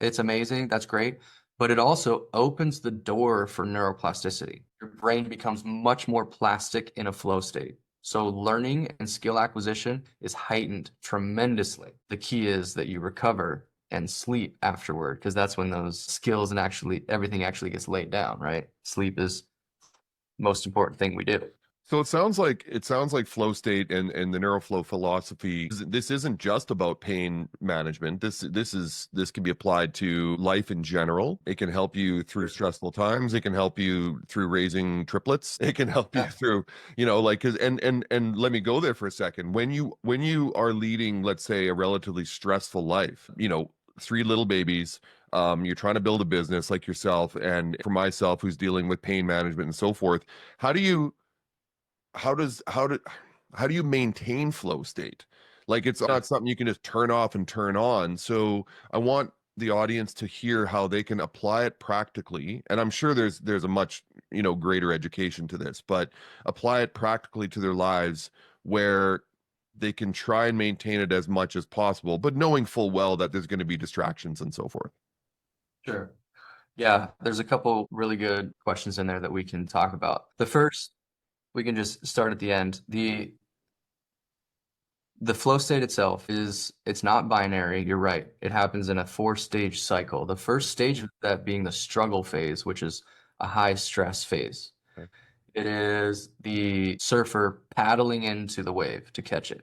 it's amazing. That's great. But it also opens the door for neuroplasticity. Your brain becomes much more plastic in a flow state. So learning and skill acquisition is heightened tremendously. The key is that you recover and sleep afterward, because that's when those skills and actually everything actually gets laid down, right? Sleep is the most important thing we do. So it sounds like flow state and the NeuroFlow philosophy. This isn't just about pain management. This can be applied to life in general. It can help you through stressful times. It can help you through raising triplets. It can help you through, like, 'cause and let me go there for a second. When you are leading, let's say, a relatively stressful life, 3 little babies, you're trying to build a business like yourself, and for myself, who's dealing with pain management and so forth, how do you maintain flow state? Like, it's not something you can just turn off and turn on. So I want the audience to hear how they can apply it practically. And I'm sure there's a much, greater education to this, but apply it practically to their lives where they can try and maintain it as much as possible, but knowing full well that there's going to be distractions and so forth. Sure. Yeah, there's a couple really good questions in there that we can talk about. The first, we can just start at the end. The flow state itself it's not binary. You're right. It happens in a 4-stage cycle. The first stage of that being the struggle phase, which is a high stress phase. Okay. It is the surfer paddling into the wave to catch it.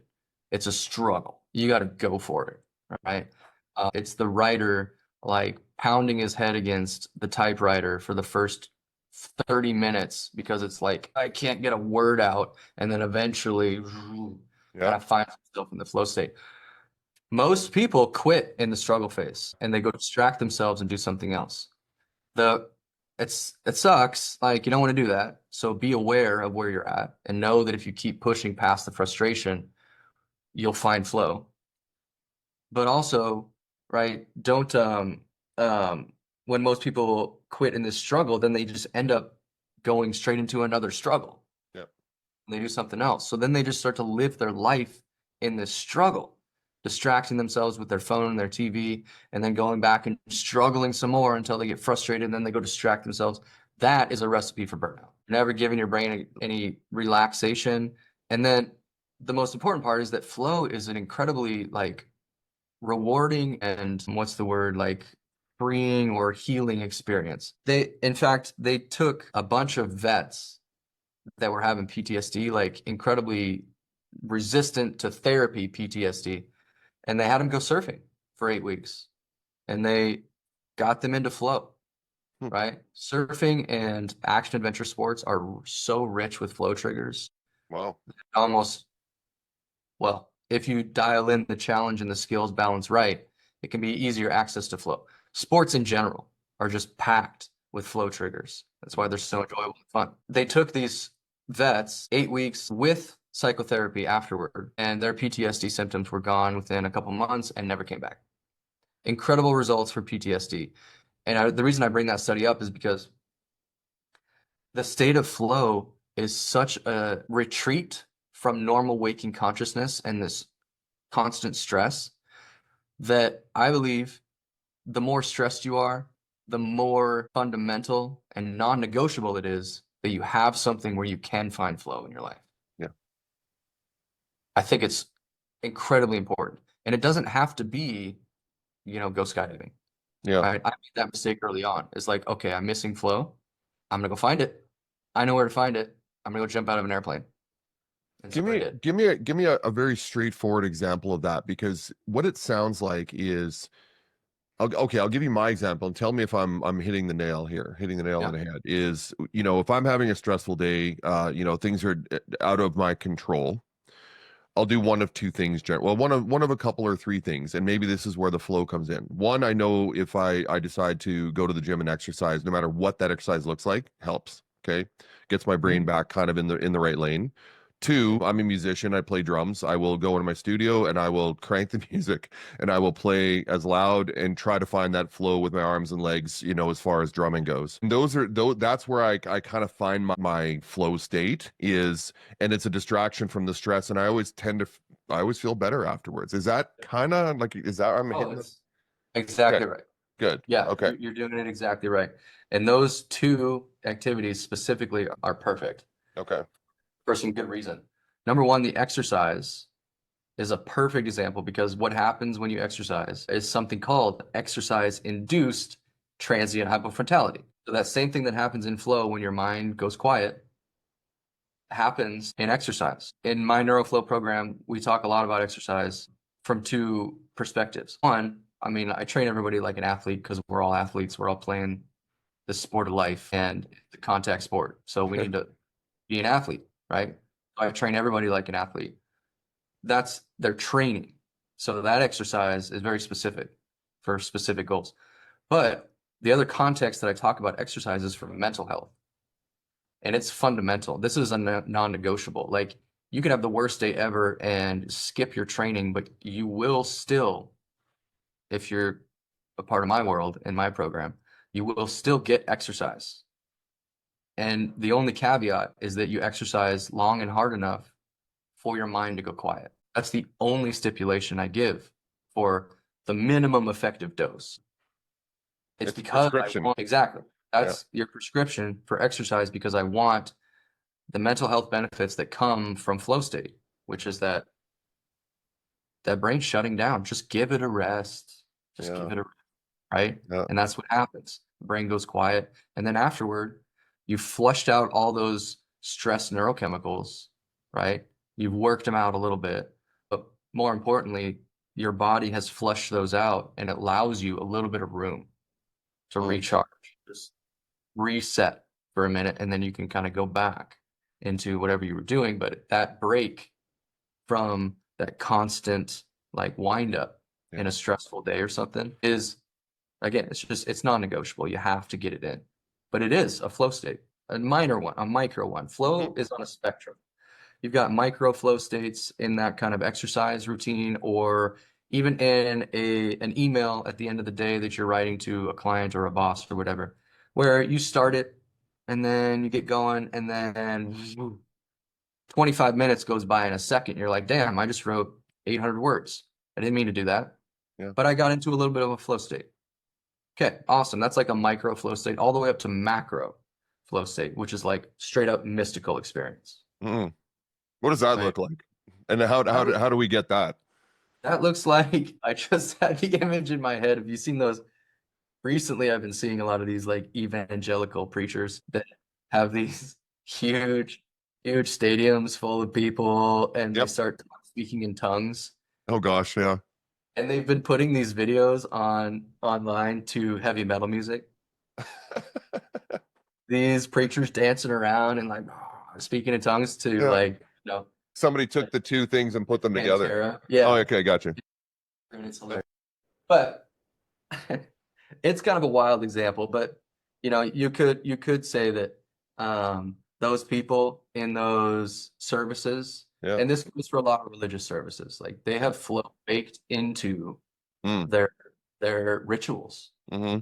It's a struggle. You got to go for it, right? It's the writer like pounding his head against the typewriter for the first 30 minutes because it's like, I can't get a word out. And then eventually kind of finds himself in the flow state. Most people quit in the struggle phase and they go distract themselves and do something else. It sucks. Like, you don't want to do that. So be aware of where you're at and know that if you keep pushing past the frustration, you'll find flow. But also, right, don't when most people quit in this struggle, then they just end up going straight into another struggle. Yep. They do something else. So then they just start to live their life in this struggle, distracting themselves with their phone and their TV, and then going back and struggling some more until they get frustrated, and then they go distract themselves. That is a recipe for burnout. Never giving your brain any relaxation. And then the most important part is that flow is an incredibly like rewarding and what's the word, like freeing or healing experience. In fact, they took a bunch of vets that were having PTSD, like incredibly resistant to therapy PTSD, and they had them go surfing for 8 weeks, and they got them into flow, Hmm. right? Surfing and action adventure sports are so rich with flow triggers. Wow. Almost, well, if you dial in the challenge and the skills balance right, it can be easier access to flow. Sports in general are just packed with flow triggers. That's why they're so enjoyable and fun. They took these vets 8 weeks with psychotherapy afterward, and their PTSD symptoms were gone within a couple months and never came back. Incredible results for PTSD. And the reason I bring that study up is because the state of flow is such a retreat from normal waking consciousness and this constant stress that I believe the more stressed you are, the more fundamental and non-negotiable it is that you have something where you can find flow in your life. Yeah. I think it's incredibly important. And it doesn't have to be, go skydiving. Yeah. Right? I made that mistake early on. It's like, okay, I'm missing flow. I'm gonna go find it. I know where to find it. I'm gonna go jump out of an airplane. And so I did. Give me a very straightforward example of that, because what it sounds like is, okay, I'll give you my example and tell me if I'm hitting the nail Yeah. on the head. Is, if I'm having a stressful day, things are out of my control, I'll do one of two things. Well, one of a couple or three things, and maybe this is where the flow comes in. One, I know if I decide to go to the gym and exercise, no matter what that exercise looks like, helps. Okay, gets my brain back kind of in the right lane. Two, I'm a musician. I play drums. I will go into my studio and I will crank the music and I will play as loud and try to find that flow with my arms and legs, as far as drumming goes. And that's where I kind of find my flow state is, and it's a distraction from the stress. And I always feel better afterwards. Is that kind of like, is that, I'm hitting It's exactly Okay, right. good. Yeah, Okay. you're doing it exactly right. And those two activities specifically are perfect Okay. for some good reason. Number one, the exercise is a perfect example because what happens when you exercise is something called exercise-induced transient hypofrontality. So that same thing that happens in flow when your mind goes quiet happens in exercise. In my NeuroFlow program, we talk a lot about exercise from two perspectives. One, I train everybody like an athlete because we're all athletes. We're all playing the sport of life and the contact sport. So we need to be an athlete, right? I train everybody like an athlete. That's their training. So that exercise is very specific for specific goals. But the other context that I talk about exercise is for mental health. And it's fundamental. This is a non-negotiable. Like you can have the worst day ever and skip your training, but you will still, if you're a part of my world in my program, you will still get exercise. And the only caveat is that you exercise long and hard enough for your mind to go quiet. That's the only stipulation I give for the minimum effective dose. It's because prescription. exactly. That's your prescription for exercise because I want the mental health benefits that come from flow state, which is that brain shutting down. Just give it a rest. Just give it a right. Yeah. And that's what happens. The brain goes quiet. And then afterward, you flushed out all those stress neurochemicals, right? You've worked them out a little bit. But more importantly, your body has flushed those out and it allows you a little bit of room to recharge. Just reset for a minute, and then you can kind of go back into whatever you were doing. But that break from that constant like wind up in a stressful day or something is, again, it's non-negotiable. You have to get it in. But it is a flow state, a minor one, a micro one. Flow is on a spectrum. You've got micro flow states in that kind of exercise routine, or even in an email at the end of the day that you're writing to a client or a boss or whatever, where you start it and then you get going and then 25 minutes goes by in a second. You're like, damn, I just wrote 800 words. I didn't mean to do that, but I got into a little bit of a flow state. Okay, awesome. That's like a micro flow state all the way up to macro flow state, which is like straight up mystical experience. What does that look like? And how do we get that? That looks like, I just had the image in my head. Have you seen those? Recently, I've been seeing a lot of these like evangelical preachers that have these huge huge stadiums full of people, and they Yep. start speaking in tongues. Oh gosh, yeah. And they've been putting these videos on online to heavy metal music. These preachers dancing around and like speaking in tongues to Yeah. like, Somebody took like the two things and put them together. Pantera. Oh, Yeah. okay, gotcha. And it's hilarious. But it's kind of a wild example, but you could say that those people in those services, Yeah. and this goes for a lot of religious services, like they have flow baked into Mm. their rituals, Mm-hmm.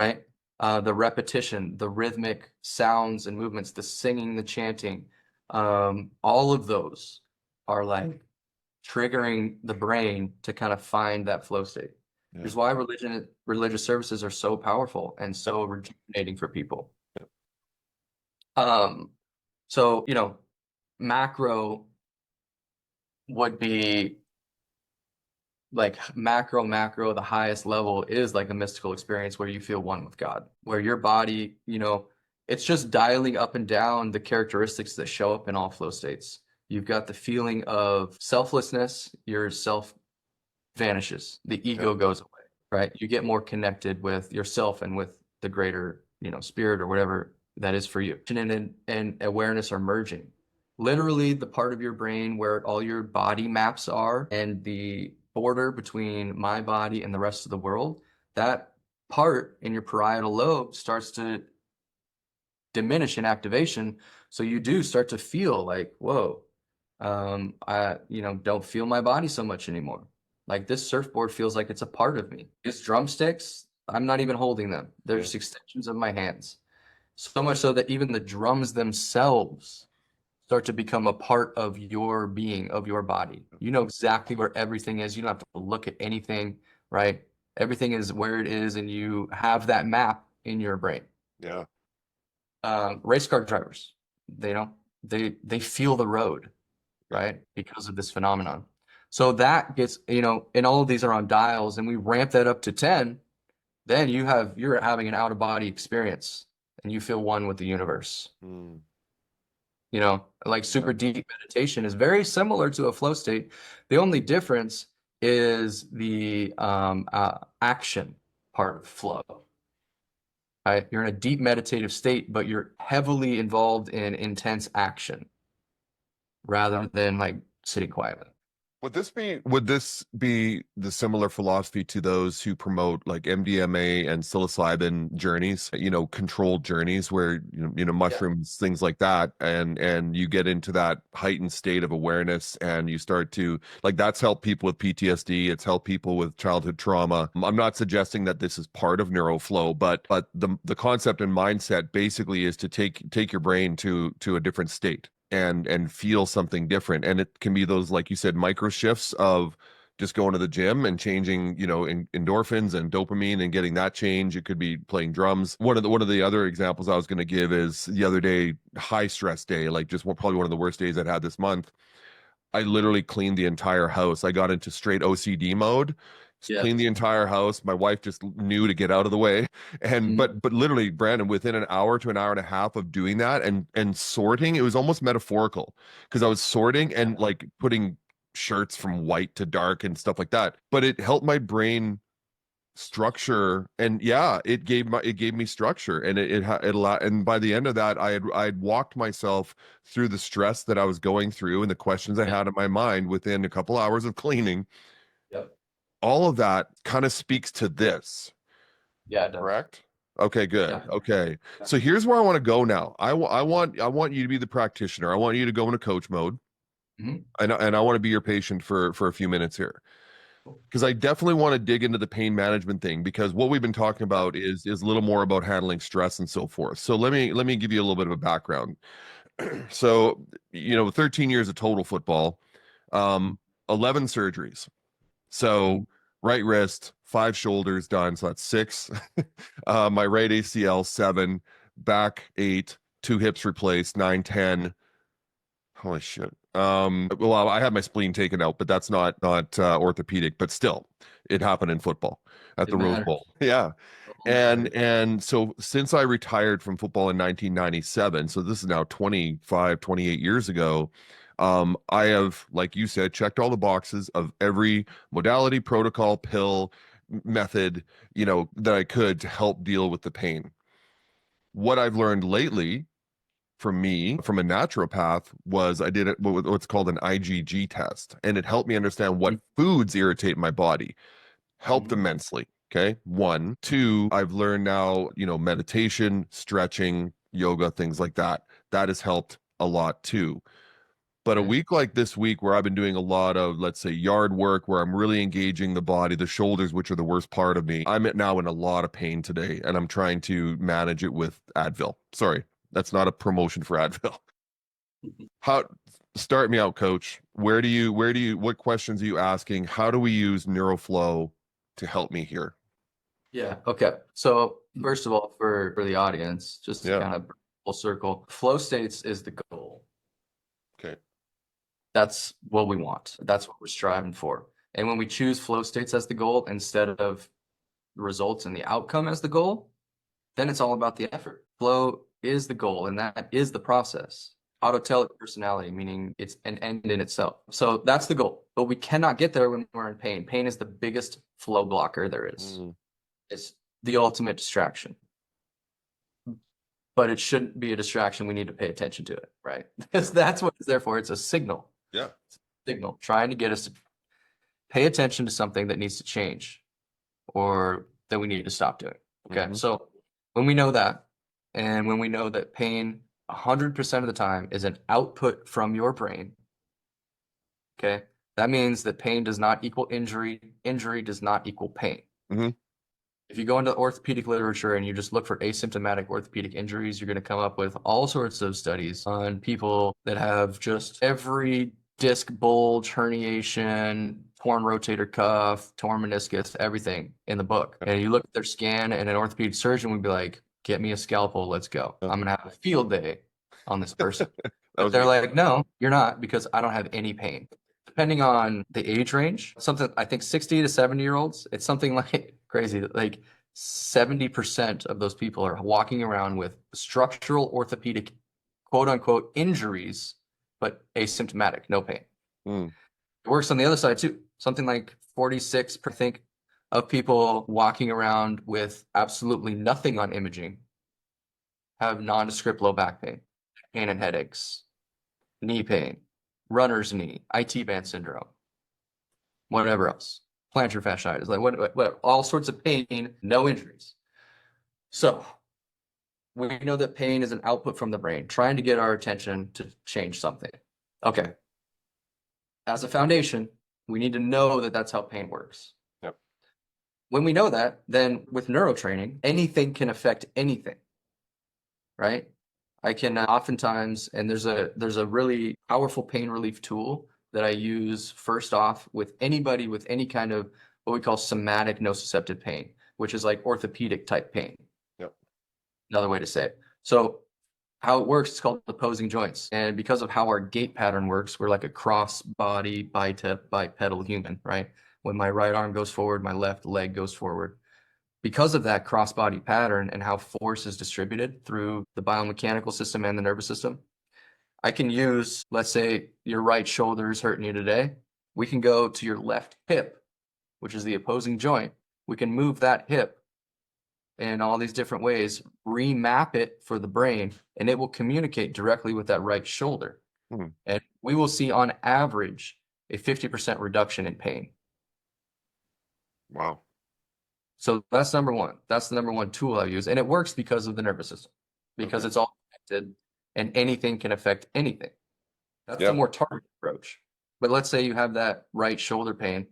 right? The repetition, the rhythmic sounds and movements, the singing, the chanting, all of those are like triggering the brain to kind of find that flow state. Yeah. Is why religious services are so powerful and so rejuvenating for people. Um, so macro would be like macro, the highest level is like a mystical experience where you feel one with God, where your body, it's just dialing up and down the characteristics that show up in all flow states. You've got the feeling of selflessness, your self vanishes, the ego goes away, right? You get more connected with yourself and with the greater, spirit or whatever that is for you. And awareness are merging. Literally, the part of your brain where all your body maps are and the border between my body and the rest of the world, that part in your parietal lobe starts to diminish in activation. So you do start to feel like, whoa, I, don't feel my body so much anymore. Like this surfboard feels like it's a part of me. These drumsticks, I'm not even holding them. They're just extensions of my hands. So much so that even the drums themselves start to become a part of your being, of your body. You know exactly where everything is. You don't have to look at anything, right? Everything is where it is, and you have that map in your brain. Yeah. Race car drivers, they feel the road, right? Because of this phenomenon. So that gets, and all of these are on dials, and we ramp that up to 10, then you're having an out of body experience and you feel one with the universe. Mm. Like super deep meditation is very similar to a flow state. The only difference is the action part of flow. Right? You're in a deep meditative state, but you're heavily involved in intense action rather than like sitting quietly. Would this be the similar philosophy to those who promote like MDMA and psilocybin journeys, controlled journeys where mushrooms, things like that, and you get into that heightened state of awareness and you start to like that's helped people with PTSD, it's helped people with childhood trauma. I'm not suggesting that this is part of NeuroFlow, but the concept and mindset basically is to take your brain to a different state and feel something different. And it can be those, like you said, micro shifts of just going to the gym and changing, endorphins and dopamine and getting that change. It could be playing drums. One of the other examples I was going to give is the other day, high stress day, like just probably one of the worst days I'd had this month. I literally cleaned the entire house. I got into straight OCD mode, Yeah. cleaned the entire house. My wife just knew to get out of the way. And but literally, Brandon, within an hour to an hour and a half of doing that and sorting, it was almost metaphorical because I was sorting and like putting shirts from white to dark and stuff like that. But it helped my brain structure, and it gave me structure, and it allowed, and by the end of that I'd walked myself through the stress that I was going through and the questions I had in my mind within a couple hours of cleaning. Yep. All of that kind of speaks to this. Yeah, it does. Correct? Okay, good. Yeah. Okay. So here's where I want to go now. I want you to be the practitioner. I want you to go into coach mode. Mhm. And I want to be your patient for a few minutes here. Because I definitely want to dig into the pain management thing, because what we've been talking about is a little more about handling stress and so forth. So let me give you a little bit of a background. So, 13 years of total football, um, 11 surgeries. So right wrist, 5 shoulders done. So that's 6. My right ACL, 7, back 8, 2 hips replaced, 9, 10. Holy shit. Well, I had my spleen taken out, but that's not orthopedic, but still, it happened in football at It the Rose matters. Bowl. Yeah. And so since I retired from football in 1997, so this is now 25, 28 years ago, I have, like you said, checked all the boxes of every modality, protocol, pill, method, that I could to help deal with the pain. What I've learned lately from me, from a naturopath, was I did what's called an IgG test, and it helped me understand what foods irritate my body. Helped immensely. Okay. One. Two, I've learned now, meditation, stretching, yoga, things like that. That has helped a lot too. But a week like this week, where I've been doing a lot of, let's say, yard work, where I'm really engaging the body, the shoulders, which are the worst part of me, I'm now in a lot of pain today, and I'm trying to manage it with Advil. Sorry, that's not a promotion for Advil. How Start me out, coach. What questions are you asking? How do we use NeuroFlow to help me here? Yeah. Okay. So first of all, for the audience, just to kind of full circle, flow states is the goal. Okay. That's what we want. That's what we're striving for. And when we choose flow states as the goal instead of the results and the outcome as the goal, then it's all about the effort. Flow is the goal, and that is the process. Autotelic personality, meaning it's an end in itself. So that's the goal. But we cannot get there when we're in pain. Pain is the biggest flow blocker there is. It's the ultimate distraction. But it shouldn't be a distraction. We need to pay attention to it, right? Because that's what it's there for. It's a signal. Yeah. It's a signal trying to get us to pay attention to something that needs to change or that we need to stop doing. Okay. So when we know that, and when we know that pain 100% of the time is an output from your brain, okay, that means that pain does not equal injury. Injury does not equal pain. If you go into orthopedic literature and you just look for asymptomatic orthopedic injuries, you're going to come up with all sorts of studies on people that have just every disc bulge, herniation, torn rotator cuff, torn meniscus, everything in the book. And you look at their scan, and an orthopedic surgeon would be like, get me a scalpel, let's go. I'm going to have a field day on this person. But they're like, no, you're not, because I don't have any pain. Depending on the age range, something I think 60 to 70-year-olds, it's something like crazy. Like 70% of those people are walking around with structural orthopedic, quote unquote, injuries, but asymptomatic, no pain. It works on the other side too. Something like 46, I think, of people walking around with absolutely nothing on imaging have nondescript low back pain, pain and headaches, knee pain, runner's knee, IT band syndrome, whatever else, plantar fasciitis, like what, all sorts of pain, no injuries. So we know that pain is an output from the brain, trying to get our attention to change something. Okay. As a foundation, we need to know that that's how pain works. Yep. When we know that, then with neurotraining, anything can affect anything, right? I can oftentimes, and there's a really powerful pain relief tool that I use first off with anybody with any kind of what we call somatic nociceptive pain, which is like orthopedic type pain. Yep. Another way to say it. So how it works is called opposing joints. And because of how our gait pattern works, we're like a cross body bipedal human, right? When my right arm goes forward, my left leg goes forward. Because of that cross body pattern and how force is distributed through the biomechanical system and the nervous system, I can use, let's say your right shoulder is hurting you today. We can go to your left hip, which is the opposing joint. We can move that hip in all these different ways, remap it for the brain, and it will communicate directly with that right shoulder. And we will see on average a 50% reduction in pain. Wow. So that's number one. That's the number one tool I use. And it works because of the nervous system, because it's all connected and anything can affect anything. That's the more targeted approach. But let's say you have that right shoulder pain,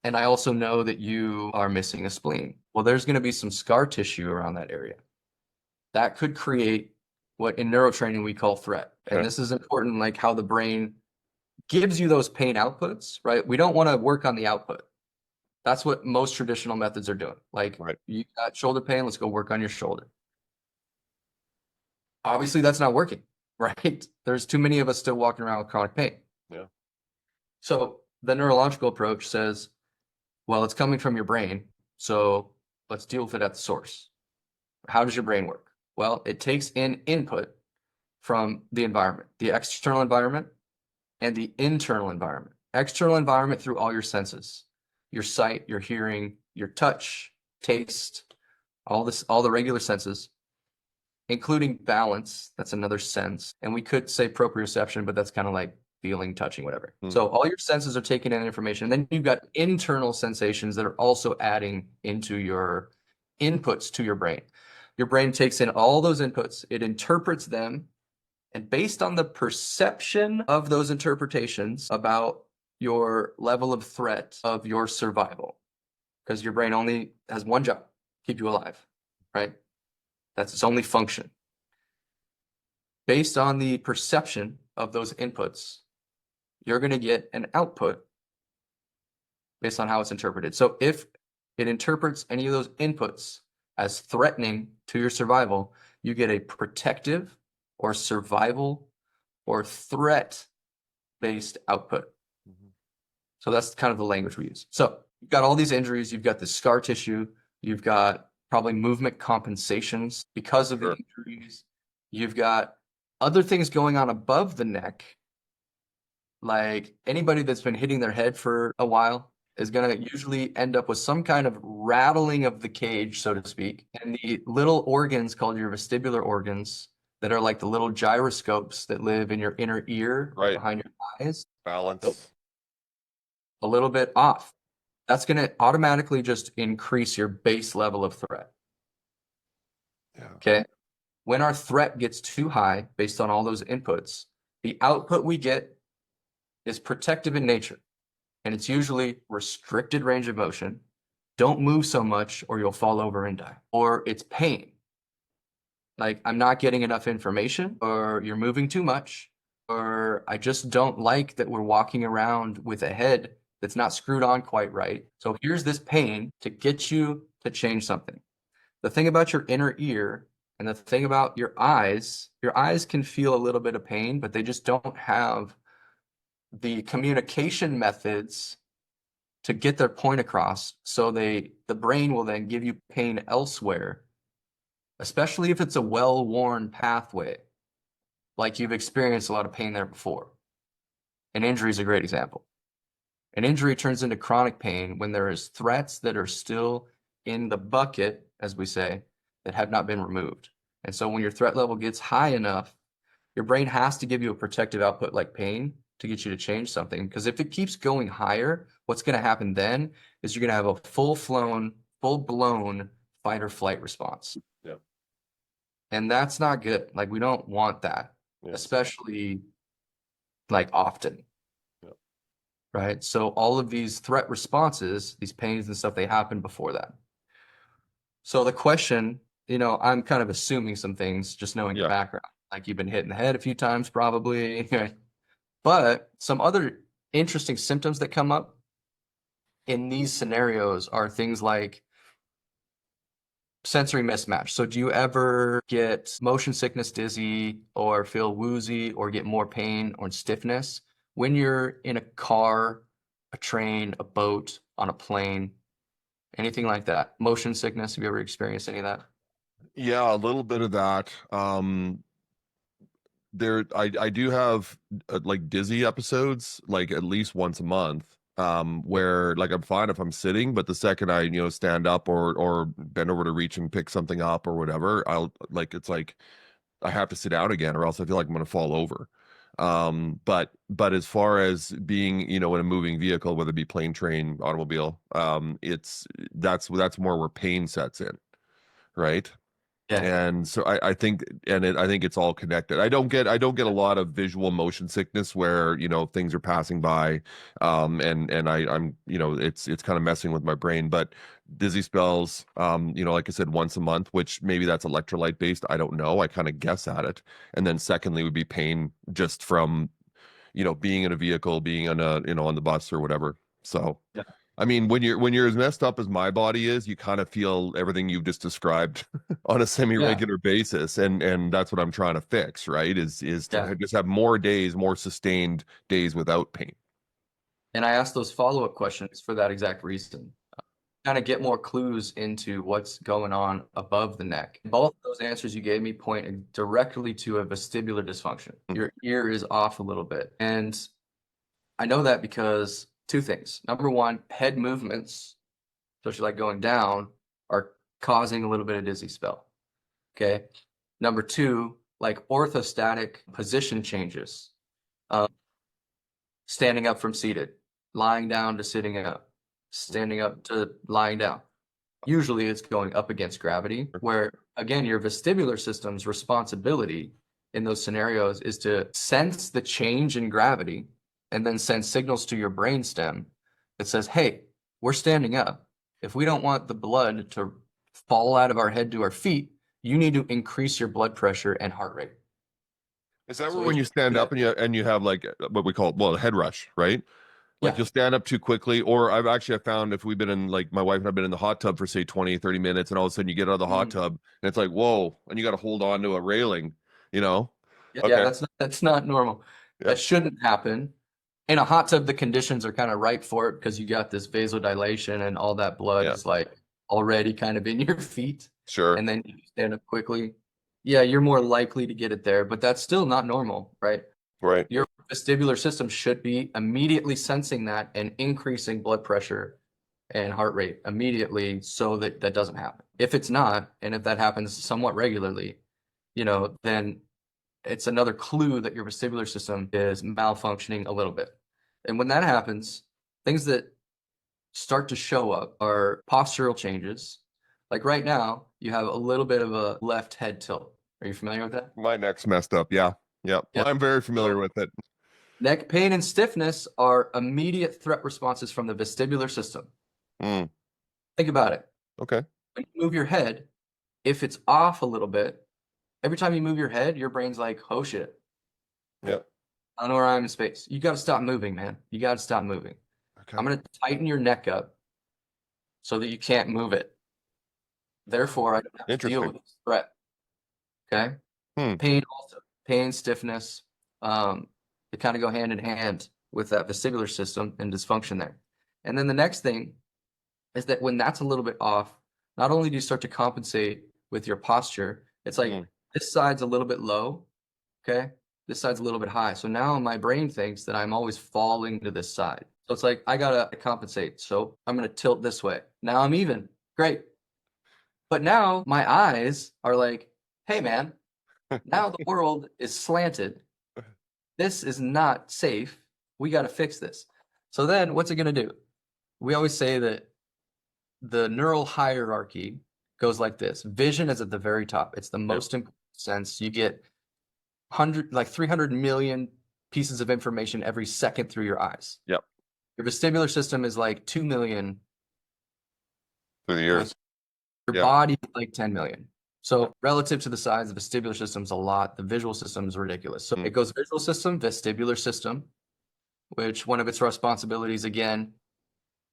and I also know that you are missing a spleen. Well, there's going to be some scar tissue around that area. That could create what in neurotraining we call threat. And this is important, like how the brain gives you those pain outputs, right? We don't want to work on the output. That's what most traditional methods are doing. Like, you got shoulder pain, let's go work on your shoulder. Obviously, that's not working, right? There's too many of us still walking around with chronic pain. Yeah. So the neurological approach says, well, it's coming from your brain. So let's deal with it at the source. How does your brain work? Well, it takes in input from the environment, the external environment and the internal environment. External environment through all your senses, your sight, your hearing, your touch, taste, all the regular senses, including balance. That's another sense. And we could say proprioception, but that's kind of like feeling, touching, whatever. So all your senses are taking in information. And then you've got internal sensations that are also adding into your inputs to your brain. Your brain takes in all those inputs, it interprets them, and based on the perception of those interpretations about your level of threat of your survival, because your brain only has one job, keep you alive, right? That's its only function. Based on the perception of those inputs, you're going to get an output based on how it's interpreted. So if it interprets any of those inputs as threatening to your survival, you get a protective or survival or threat-based output. So that's kind of the language we use. So you've got all these injuries, you've got the scar tissue, you've got probably movement compensations because of the injuries. You've got other things going on above the neck. Like anybody that's been hitting their head for a while is going to usually end up with some kind of rattling of the cage, so to speak. And the little organs called your vestibular organs that are like the little gyroscopes that live in your inner ear, right behind your eyes. Balance. A little bit off. That's going to automatically just increase your base level of threat. Yeah. Okay. When our threat gets too high based on all those inputs, the output we get is protective in nature. And it's usually restricted range of motion. Don't move so much or you'll fall over and die. Or it's pain. Like I'm not getting enough information, or you're moving too much, or I just don't like that we're walking around with a head that's not screwed on quite right. So here's this pain to get you to change something. The thing about your inner ear and the thing about your eyes can feel a little bit of pain, but they just don't have the communication methods to get their point across. So the brain will then give you pain elsewhere, especially if it's a well-worn pathway, like you've experienced a lot of pain there before. An injury is a great example. An injury turns into chronic pain when there is threats that are still in the bucket, as we say, that have not been removed. And so when your threat level gets high enough, your brain has to give you a protective output like pain to get you to change something. Because if it keeps going higher, what's going to happen then is you're going to have a full-blown fight or flight response. Yeah. And that's not good. Like we don't want that, especially like often. Right? So all of these threat responses, these pains and stuff, they happen before that. So the question, I'm kind of assuming some things, just knowing your background. Like you've been hit in the head a few times probably. But some other interesting symptoms that come up in these scenarios are things like sensory mismatch. So do you ever get motion sickness, dizzy, or feel woozy, or get more pain or stiffness when you're in a car, a train, a boat, on a plane, anything like that? Motion sickness, have you ever experienced any of that? Yeah, a little bit of that. I do have like dizzy episodes, like at least once a month, where like I'm fine if I'm sitting, but the second I, stand up or bend over to reach and pick something up or whatever, it's like I have to sit down again or else I feel like I'm going to fall over. But as far as being, in a moving vehicle, whether it be plane, train, automobile, that's more where pain sets in, right? Yeah. And so I think it's all connected. I don't get a lot of visual motion sickness where, things are passing by, and I'm, it's kind of messing with my brain. But dizzy spells, like I said, once a month, which maybe that's electrolyte based. I don't know. I kind of guess at it. And then secondly would be pain just from, being in a vehicle, being on on the bus or whatever. So. Yeah. I mean, when you're as messed up as my body is, you kind of feel everything you've just described on a semi-regular basis, and that's what I'm trying to fix, right? Is to just have more sustained days without pain. And I asked those follow-up questions for that exact reason. kind of get more clues into what's going on above the neck. Both of those answers you gave me point directly to a vestibular dysfunction. Your ear is off a little bit. And I know that because two things. Number one, head movements, especially like going down, are causing a little bit of dizzy spell. Okay. Number two, like orthostatic position changes, standing up from seated, lying down to sitting up, standing up to lying down. Usually it's going up against gravity, where again, your vestibular system's responsibility in those scenarios is to sense the change in gravity and then send signals to your brainstem that says, hey, we're standing up. If we don't want the blood to fall out of our head to our feet, you need to increase your blood pressure and heart rate. Is that when you stand up and you have like what we call, well, a head rush, right? Like you'll stand up too quickly, or I found if we've been in, like my wife and I've been in the hot tub for say 20, 30 minutes, and all of a sudden you get out of the hot tub and it's like, whoa, and you got to hold on to a railing, you know? Yeah, that's not normal. That shouldn't happen. In a hot tub, the conditions are kind of right for it because you got this vasodilation and all that blood is like already kind of in your feet. Sure. And then you stand up quickly. Yeah, you're more likely to get it there, but that's still not normal, right? Right. Your vestibular system should be immediately sensing that and increasing blood pressure and heart rate immediately so that that doesn't happen. If it's not, and if that happens somewhat regularly, then it's another clue that your vestibular system is malfunctioning a little bit. And when that happens, things that start to show up are postural changes. Like right now, you have a little bit of a left head tilt. Are you familiar with that? My neck's messed up. Yeah. Well, I'm very familiar with it. Neck pain and stiffness are immediate threat responses from the vestibular system. Think about it. Okay. When you move your head, if it's off a little bit, every time you move your head, your brain's like, oh shit. Yep. I don't know where I am in space. You got to stop moving, man. You got to stop moving. Okay. I'm going to tighten your neck up so that you can't move it. Therefore, I don't have to deal with this threat. Okay? Pain also. Pain, stiffness, they kind of go hand in hand with that vestibular system and dysfunction there. And then the next thing is that when that's a little bit off, not only do you start to compensate with your posture, it's like this side's a little bit low, okay? This side's a little bit high. So now my brain thinks that I'm always falling to this side. So it's like, I gotta compensate. So I'm gonna tilt this way. Now I'm even, great. But now my eyes are like, hey man, now the world is slanted. This is not safe. We gotta fix this. So then what's it gonna do? We always say that the neural hierarchy goes like this. Vision is at the very top. It's the most important sense. You get 300 million pieces of information every second through your eyes. Yep. Your vestibular system is like 2 million through the ears. Your body is like 10 million. So relative to the size, the vestibular system's a lot. The visual system is ridiculous. So it goes visual system, vestibular system, which one of its responsibilities, again,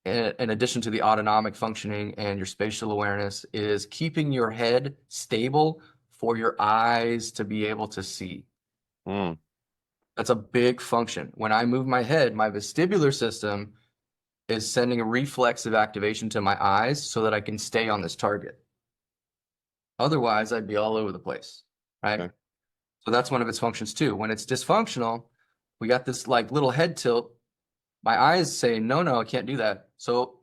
in addition to the autonomic functioning and your spatial awareness, is keeping your head stable for your eyes to be able to see. That's a big function. When I move my head, my vestibular system is sending a reflexive activation to my eyes so that I can stay on this target. Otherwise, I'd be all over the place, right? Okay. So that's one of its functions too. When it's dysfunctional, we got this like little head tilt. My eyes say, no, I can't do that. So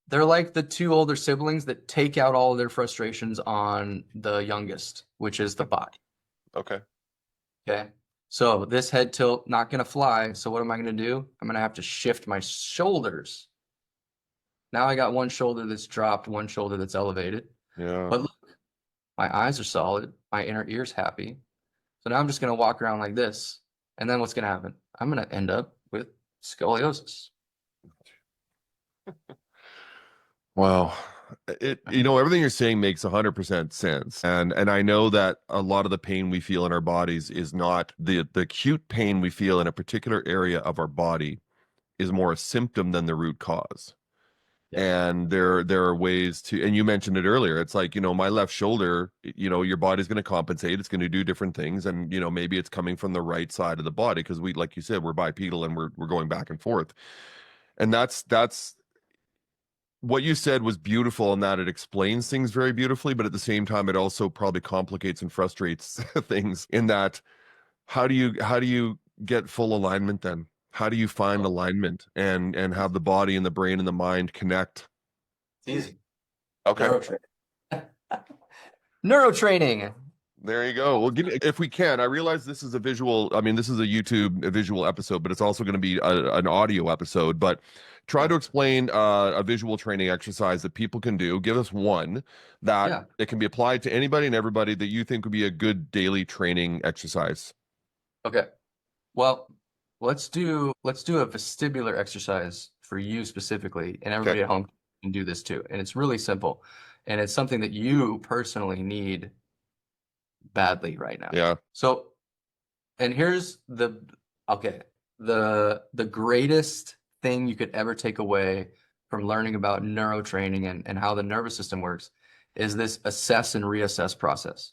they're like the two older siblings that take out all of their frustrations on the youngest, which is the body. Okay. So this head tilt, not going to fly. So what am I going to do? I'm going to have to shift my shoulders. Now I got one shoulder that's dropped, one shoulder that's elevated. Yeah. But look, my eyes are solid. My inner ear's happy. So now I'm just going to walk around like this. And then what's going to happen? I'm going to end up with scoliosis. Wow. Everything you're saying makes 100% sense. And I know that a lot of the pain we feel in our bodies is not the acute pain we feel in a particular area of our body is more a symptom than the root cause. And there are ways to, and you mentioned it earlier, it's like, my left shoulder, your body's going to compensate. It's going to do different things. And, maybe it's coming from the right side of the body because we, like you said, we're bipedal and we're going back and forth. And that's what you said was beautiful in that it explains things very beautifully, but at the same time, it also probably complicates and frustrates things in that how do you get full alignment then? How do you find alignment and have the body and the brain and the mind connect? It's easy. Okay. Neurotraining. Neurotraining. There you go. Well, give me, if we can. I realize this is a visual. I mean, this is a visual episode, but it's also going to be an audio episode. But try to explain a visual training exercise that people can do. Give us one that it can be applied to anybody and everybody that you think would be a good daily training exercise. Okay. Well, let's do a vestibular exercise for you specifically, and everybody at home can do this too. And it's really simple, and it's something that you personally need badly right now. Yeah. So, and here's the greatest thing you could ever take away from learning about neurotraining and how the nervous system works is this assess and reassess process.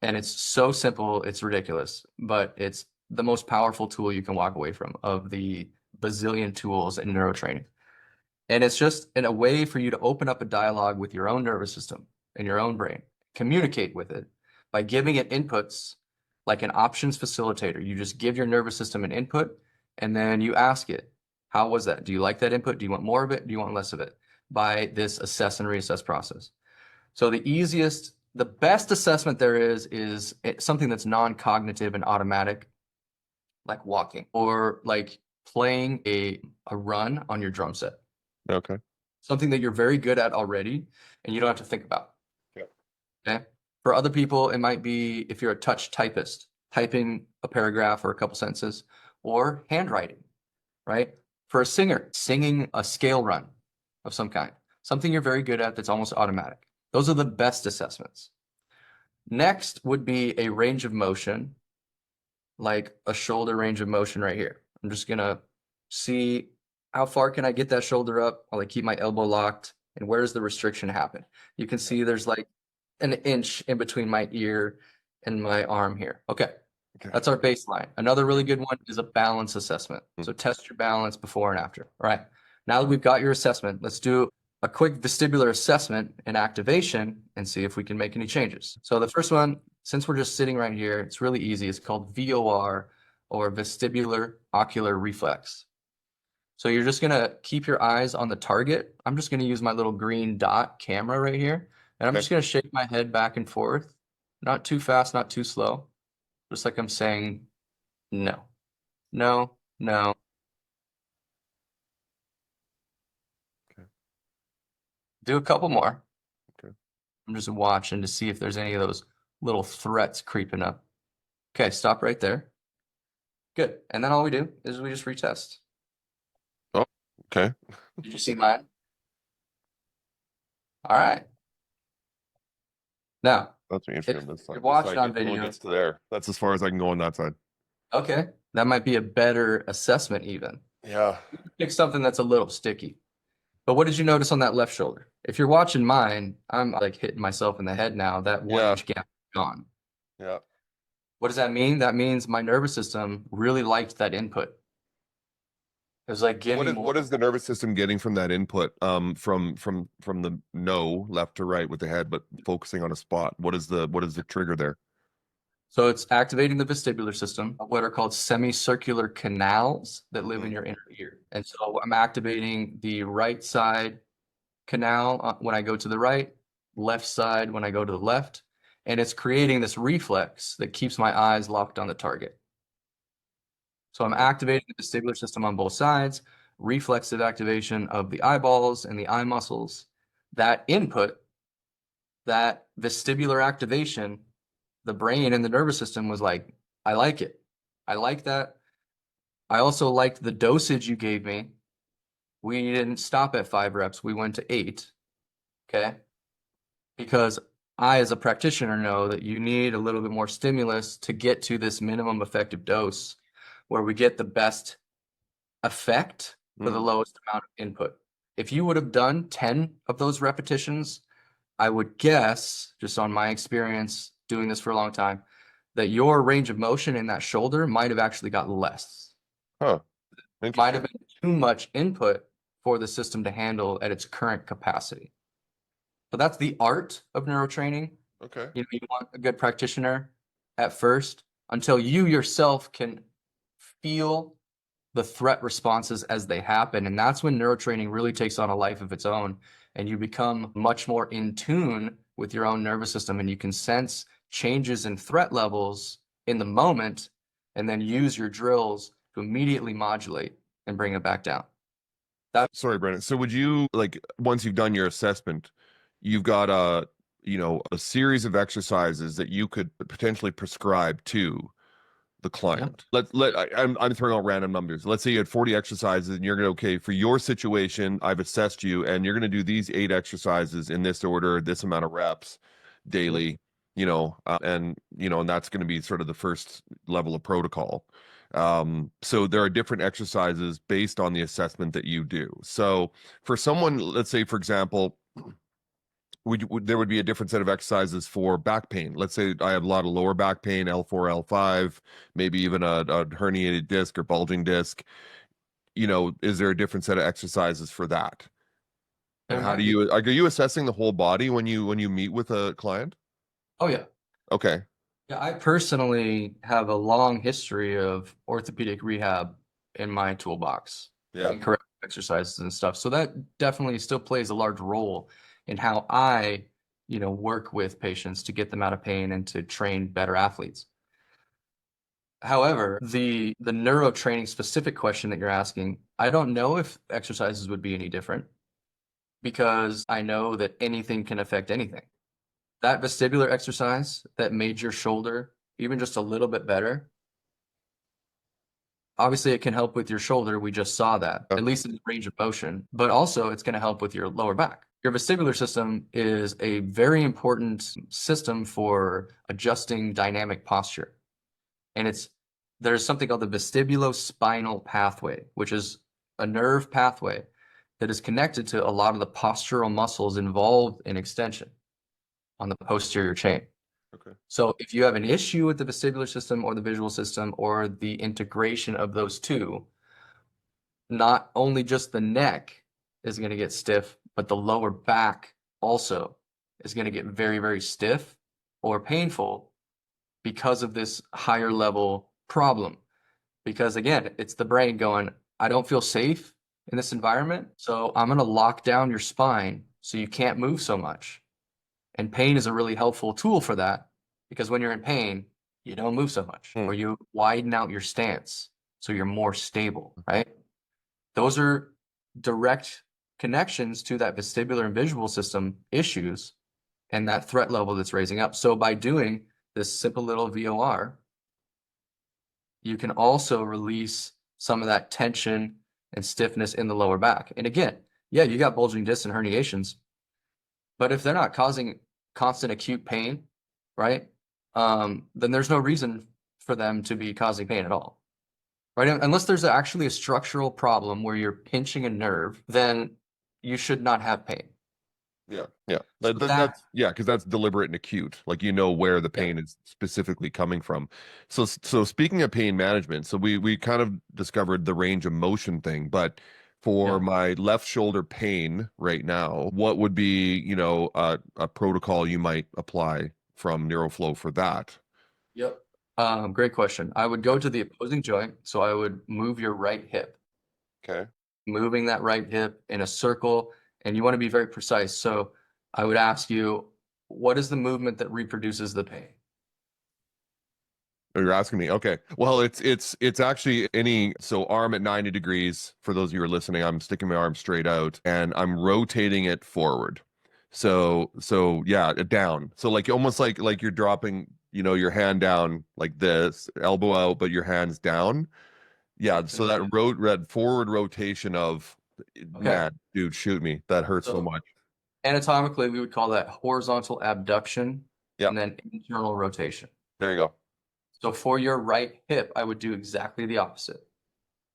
And it's so simple, it's ridiculous, but it's the most powerful tool you can walk away from of the bazillion tools in neurotraining. And it's just in a way for you to open up a dialogue with your own nervous system and your own brain, communicate with it by giving it inputs like an options facilitator. You just give your nervous system an input and then you ask it, how was that? Do you like that input? Do you want more of it? Do you want less of it? By this assess and reassess process. So the best assessment there is something that's non-cognitive and automatic, like walking or like playing a run on your drum set. Okay. Something that you're very good at already and you don't have to think about. Okay. For other people, it might be if you're a touch typist, typing a paragraph or a couple sentences, or handwriting, right? For a singer, singing a scale run of some kind, something you're very good at that's almost automatic. Those are the best assessments. Next would be a range of motion, like a shoulder range of motion right here. I'm just gonna see how far can I get that shoulder up while I keep my elbow locked, and where does the restriction happen? You can see there's like an inch in between my ear and my arm here. Okay. That's our baseline. Another really good one is a balance assessment. So test your balance before and after. All right. Now that we've got your assessment, let's do a quick vestibular assessment and activation and see if we can make any changes. So the first one, since we're just sitting right here, it's really easy. It's called VOR, or vestibular ocular reflex. So you're just going to keep your eyes on the target. I'm just going to use my little green dot camera right here. And I'm just going to shake my head back and forth. Not too fast, not too slow. Just like I'm saying, no, no, no. Okay. Do a couple more. Okay. I'm just watching to see if there's any of those little threats creeping up. Okay, stop right there. Good. And then all we do is we just retest. Oh, okay. Did you see mine? All right. Now, that's me from this side. You're watching on video. video. Gets to there. That's as far as I can go on that side. Okay. That might be a better assessment even. Yeah. Pick something that's a little sticky. But what did you notice on that left shoulder? If you're watching mine, I'm like hitting myself in the head now. That 1 inch gap is gone. Yeah. What does that mean? That means my nervous system really liked that input. It was like what is the nervous system getting from that input? From the no left to right with the head, but focusing on a spot. What is the trigger there? So it's activating the vestibular system, what are called semicircular canals that live in your inner ear. And so I'm activating the right side canal when I go to the right, left side when I go to the left, and it's creating this reflex that keeps my eyes locked on the target. So I'm activating the vestibular system on both sides, reflexive activation of the eyeballs and the eye muscles. That input, that vestibular activation, the brain and the nervous system was like, I like it. I like that. I also liked the dosage you gave me. We didn't stop at 5 reps. We went to 8. Okay. Because I, as a practitioner, know that you need a little bit more stimulus to get to this minimum effective dose where we get the best effect for the lowest amount of input. If you would have done 10 of those repetitions, I would guess, just on my experience doing this for a long time, that your range of motion in that shoulder might have actually got less. Huh. Might have been too much input for the system to handle at its current capacity. So that's the art of neurotraining. Okay. You know, you want a good practitioner at first until you yourself can feel the threat responses as they happen. And that's when neurotraining really takes on a life of its own. And you become much more in tune with your own nervous system, and you can sense changes in threat levels in the moment and then use your drills to immediately modulate and bring it back down. Sorry, Brennan. So would you, like, once you've done your assessment, you've got a series of exercises that you could potentially prescribe to the client. I'm throwing out random numbers. Let's say you had 40 exercises and you're gonna, okay, for your situation, I've assessed you and you're gonna do these 8 exercises in this order, this amount of reps daily, and that's going to be sort of the first level of protocol. So there are different exercises based on the assessment that you do. So for someone, let's say, for example, there would be a different set of exercises for back pain. Let's say I have a lot of lower back pain, L4, L5, maybe even a herniated disc or bulging disc. Is there a different set of exercises for that? And how do you, are you assessing the whole body when you meet with a client? Oh, yeah. Okay. Yeah, I personally have a long history of orthopedic rehab in my toolbox. Yeah. And correct exercises and stuff. So that definitely still plays a large role in how I, work with patients to get them out of pain and to train better athletes. However, the neurotraining specific question that you're asking, I don't know if exercises would be any different because I know that anything can affect anything. That vestibular exercise that made your shoulder even just a little bit better, obviously it can help with your shoulder. We just saw that, at least in the range of motion, but also it's going to help with your lower back. Your vestibular system is a very important system for adjusting dynamic posture. And there's something called the vestibulospinal pathway, which is a nerve pathway that is connected to a lot of the postural muscles involved in extension on the posterior chain. Okay. So if you have an issue with the vestibular system or the visual system or the integration of those two, not only just the neck is going to get stiff, but the lower back also is going to get very, very stiff or painful because of this higher level problem. Because again, it's the brain going, I don't feel safe in this environment, so I'm going to lock down your spine so you can't move so much. And pain is a really helpful tool for that, because when you're in pain, you don't move so much, or you widen out your stance so you're more stable, right? Those are direct connections to that vestibular and visual system issues and that threat level that's raising up. So by doing this simple little VOR, you can also release some of that tension and stiffness in the lower back. And again, yeah, you got bulging discs and herniations, but if they're not causing constant acute pain, right, then there's no reason for them to be causing pain at all, right? Unless there's actually a structural problem where you're pinching a nerve, then you should not have pain. Yeah. So That's because that's deliberate and acute. Like, where the pain is specifically coming from. So speaking of pain management, so we kind of discovered the range of motion thing, but for my left shoulder pain right now, what would be, a protocol you might apply from NeuroFlow for that? Yep. Great question. I would go to the opposing joint. So I would move your right hip. Okay. Moving that right hip in a circle, and you want to be very precise. So I would ask you, what is the movement that reproduces the pain? Oh, you're asking me. Okay. Well, it's actually so arm at 90 degrees. For those of you who are listening, I'm sticking my arm straight out and I'm rotating it forward. So yeah, down. So like almost like you're dropping, your hand down like this, elbow out, but your hand's down. Yeah. So that forward rotation of, man, dude, shoot me. That hurts so much. Anatomically, we would call that horizontal abduction and Yeah. then internal rotation. There you go. So for your right hip, I would do exactly the opposite.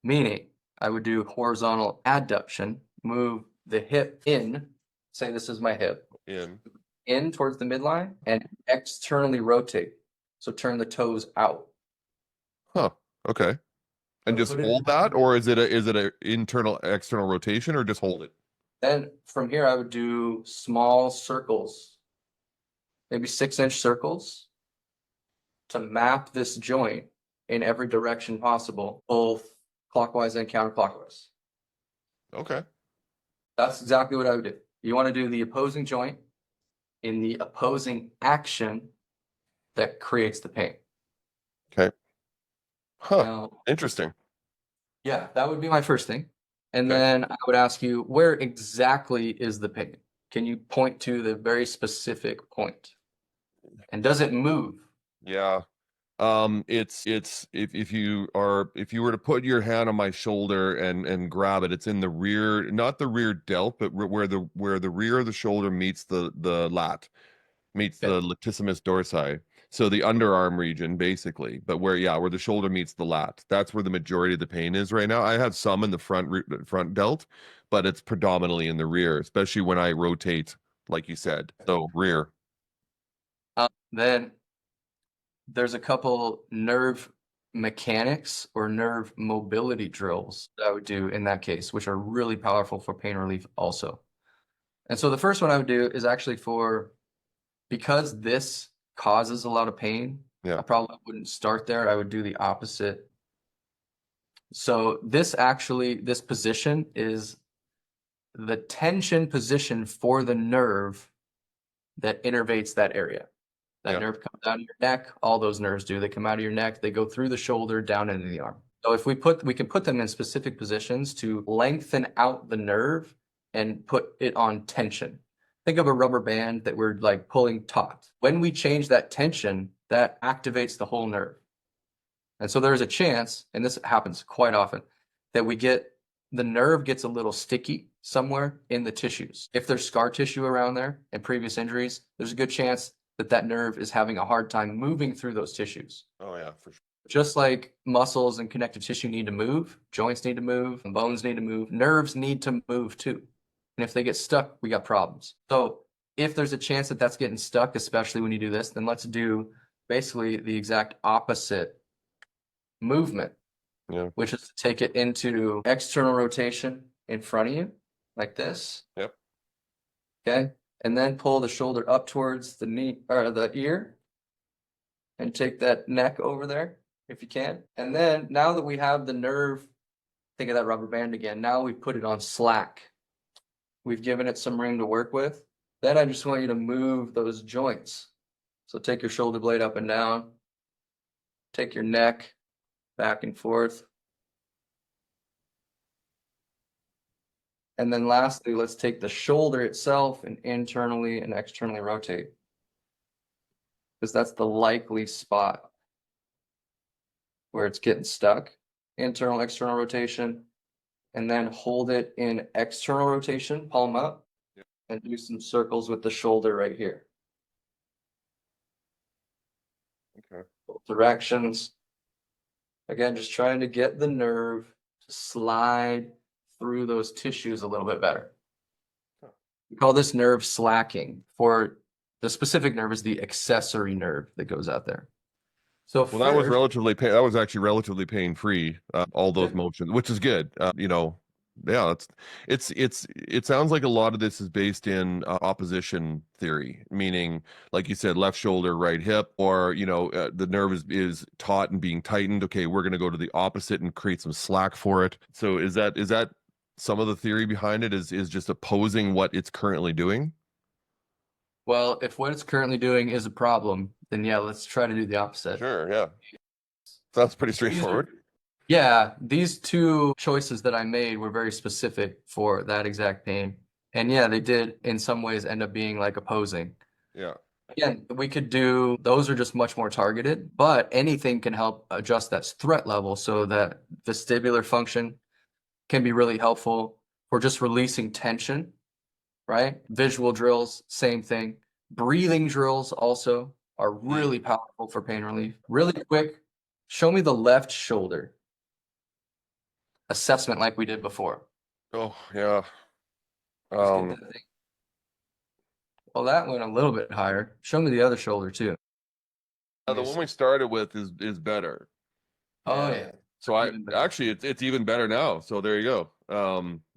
Meaning, I would do horizontal adduction, move the hip in, say this is my hip, in towards the midline, and externally rotate. So turn the toes out. Huh. Okay. And So just put it hold that, or is it a internal external rotation, or just hold it? then from here I would do small circles, maybe 6-inch circles to map this joint in every direction possible, both clockwise and counterclockwise. Okay. That's exactly what I would do. You want to do the opposing joint in the opposing action that creates the pain. Okay. Huh. Now, Interesting. yeah, that would be my first thing. And Okay. then I would ask you, where exactly is the pain? Can you point to the very specific point? And does it move? Yeah. It's if you were to put your hand on my shoulder and grab it, it's in the rear, not the rear delt, but where the rear of the shoulder meets the lat, meets Okay. the latissimus dorsi. So the underarm region, basically, but where the shoulder meets the lat, that's where the majority of the pain is right now. I have some in the front delt, but it's predominantly in the rear, especially when I rotate, like you said. So rear. Then there's a couple nerve mechanics or nerve mobility drills that I would do in that case, which are really powerful for pain relief also. And so the first one I would do is actually because this causes a lot of pain, Yeah. I probably wouldn't start there. I would do the opposite. So this position is the tension position for the nerve that innervates that area. That Yeah. nerve comes out of your neck. All those nerves do. They come out of your neck. They go through the shoulder down into the arm. So if we can put them in specific positions to lengthen out the nerve and put it on tension. Think of a rubber band that we're like pulling taut. When we change that tension, that activates the whole nerve. And so there's a chance, and this happens quite often, that the nerve gets a little sticky somewhere in the tissues. If there's scar tissue around there and previous injuries, there's a good chance that nerve is having a hard time moving through those tissues. Oh yeah, for sure. Just like muscles and connective tissue need to move, joints need to move, bones need to move, nerves need to move too. And if they get stuck, we got problems. So if there's a chance that that's getting stuck, especially when you do this, then let's do basically the exact opposite movement, Yeah. which is to take it into external rotation in front of you, like this. Yep. Okay. And then pull the shoulder up towards the knee or the ear and take that neck over there if you can. And then now that we have the nerve, think of that rubber band again. Now we've put it on slack. We've given it some room to work with. Then I just want you to move those joints. So take your shoulder blade up and down. Take your neck back and forth. And then lastly, let's take the shoulder itself and internally and externally rotate. Because that's the likely spot where it's getting stuck. Internal, external rotation. And then hold it in external rotation, palm up. Yep. And do some circles with the shoulder right here. Okay. Both directions. Again, just trying to get the nerve to slide through those tissues a little bit better. We call this nerve slacking. For the specific nerve is the accessory nerve that goes out there. So Well, that was actually relatively pain-free, all those motions, which is good. Yeah, it sounds like a lot of this is based in opposition theory, meaning, like you said, left shoulder, right hip, or the nerve is taut and being tightened. Okay, we're going to go to the opposite and create some slack for it. So is that some of the theory behind it? Is just opposing what it's currently doing? Well, if what it's currently doing is a problem, then yeah, let's try to do the opposite. Sure, yeah. Sounds pretty straightforward. Yeah, these two choices that I made were very specific for that exact pain. And yeah, they did in some ways end up being like opposing. Yeah. Again, those are just much more targeted, but anything can help adjust that threat level so that vestibular function can be really helpful for just releasing tension, right? Visual drills, same thing. Breathing drills also are really powerful for pain relief. Really quick, show me the left shoulder assessment like we did before. Oh, yeah. Well, that went a little bit higher. Show me the other shoulder too. The one we started with is better. Oh yeah. So I Even better. actually it's even better now. So there you go.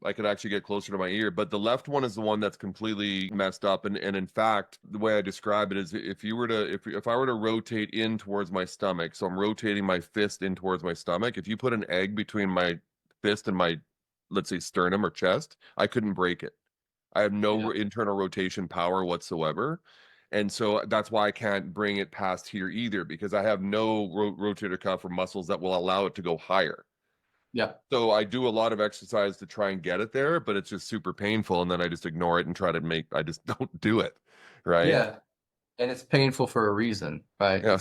I could actually get closer to my ear, but the left one is the one that's completely messed up. And in fact, the way I describe it is if you were to if I were to rotate in towards my stomach, so I'm rotating my fist in towards my stomach. If you put an egg between my fist and my, let's say, sternum or chest, I couldn't break it. I have no Yeah. internal rotation power whatsoever. And so that's why I can't bring it past here either, because I have no rotator cuff or muscles that will allow it to go higher. Yeah. So I do a lot of exercise to try and get it there, but it's just super painful. And then I just ignore it and try to I just don't do it. Right. Yeah. And it's painful for a reason, right? Yeah.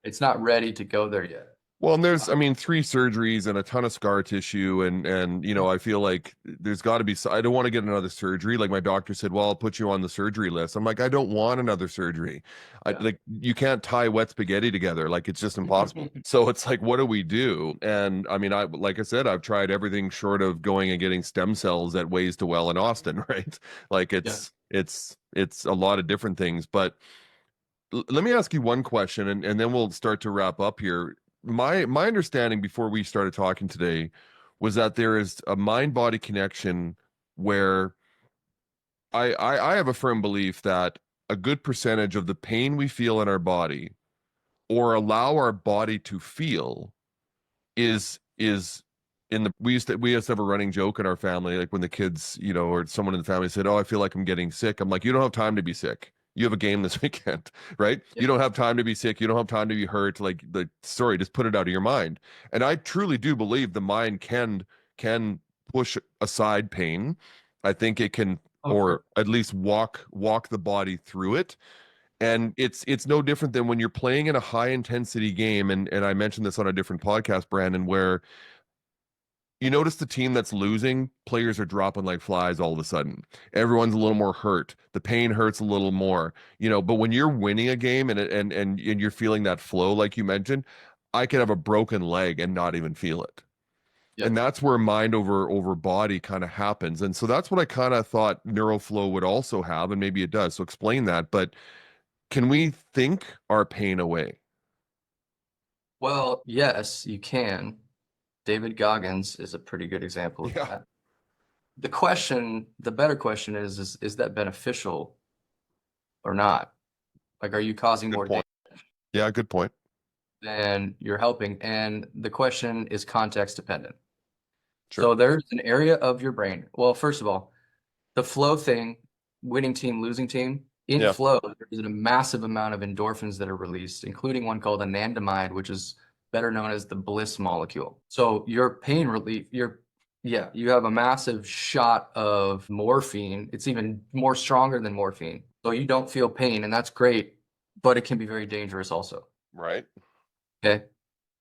It's not ready to go there yet. Well, and there's, Uh, I mean, 3 surgeries and a ton of scar tissue, and you know, I feel like there's got to be. I don't want to get another surgery. Like my doctor said, well, I'll put you on the surgery list. I'm like, I don't want another surgery. yeah. Like you can't tie wet spaghetti together. Like it's just impossible. So it's like, what do we do? And I mean, like I said, I've tried everything short of going and getting stem cells at Ways to Well in Austin, right? Like Yeah. it's a lot of different things, but. Let me ask you one question, and then we'll start to wrap up here. My understanding before we started talking today was that there is a mind-body connection where I have a firm belief that a good percentage of the pain we feel in our body or allow our body to feel is in the we used to have a running joke in our family, like when the kids, you know, or someone in the family said, oh, I feel like I'm getting sick. I'm like, you don't have time to be sick. You have a game this weekend, right? Yeah. You don't have time to be sick. You don't have time to be hurt. Like sorry, just put it out of your mind. And I truly do believe the mind can push aside pain. I think it can, Oh, sure. or at least walk the body through it. And it's no different than when you're playing in a high intensity game. And I mentioned this on a different podcast, Brandon, where you notice the team that's losing, players are dropping like flies all of a sudden. Everyone's a little more hurt. The pain hurts a little more, you know, but when you're winning a game and you're feeling that flow, like you mentioned, I could have a broken leg and not even feel it. Yeah. And that's where mind over body kind of happens. And so that's what I kind of thought NeuroFlow would also have, and maybe it does. So explain that. But can we think our pain away? Well, yes, you can. David Goggins is a pretty good example of Yeah. that. The better question is that beneficial or not? Like, are you causing Good more point. damage Yeah, good point. than you're helping? And the question is context dependent. Sure. So there's an area of your brain. Well, first of all, the flow thing, winning team, losing team, in Yeah. flow, there's a massive amount of endorphins that are released, including one called anandamide, which is better known as the bliss molecule. So your pain relief, you have a massive shot of morphine. It's even more stronger than morphine. So you don't feel pain, and that's great, but it can be very dangerous also. Right. Okay.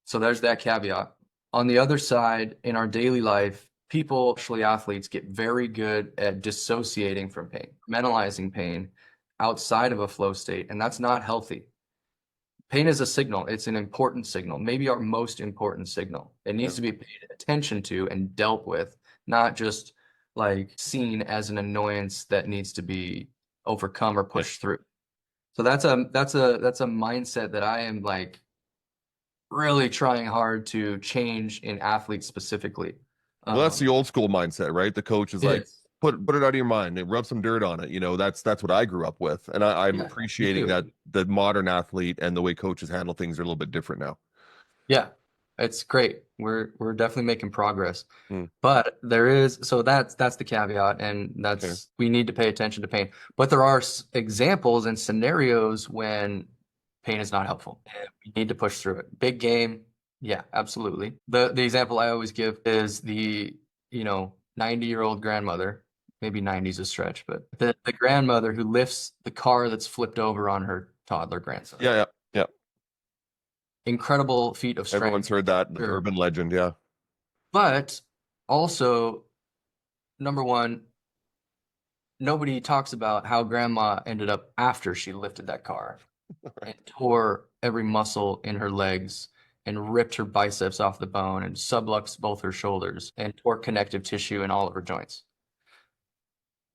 So there's that caveat. On the other side, in our daily life, people, especially athletes, get very good at dissociating from pain, mentalizing pain outside of a flow state, and that's not healthy. Pain is a signal. It's an important signal, maybe our most important signal. It needs Yeah. to be paid attention to and dealt with, not just like seen as an annoyance that needs to be overcome or pushed through. So that's a mindset that I am like really trying hard to change in athletes specifically. Well, that's the Um, old school mindset, right? The coach is like, it's put it out of your mind and rub some dirt on it. You know, that's what I grew up with. And I'm yeah, me appreciating too. that the modern athlete and the way coaches handle things are a little bit different now. Yeah, it's great. We're definitely making progress. Hmm. But there is, so that's the caveat, and Okay. that's we need to pay attention to pain. But there are examples and scenarios when pain is not helpful. And we need to push through it. Big game, yeah, absolutely. The example I always give is the 90-year-old grandmother, maybe 90 is a stretch, but the grandmother who lifts the car that's flipped over on her toddler grandson. Yeah, yeah, yeah. Incredible feat of Everyone's strength. heard that, the Sure. urban legend. Yeah. But also, number one, nobody talks about how grandma ended up after she lifted that car and tore every muscle in her legs and ripped her biceps off the bone and subluxed both her shoulders and tore connective tissue in all of her joints.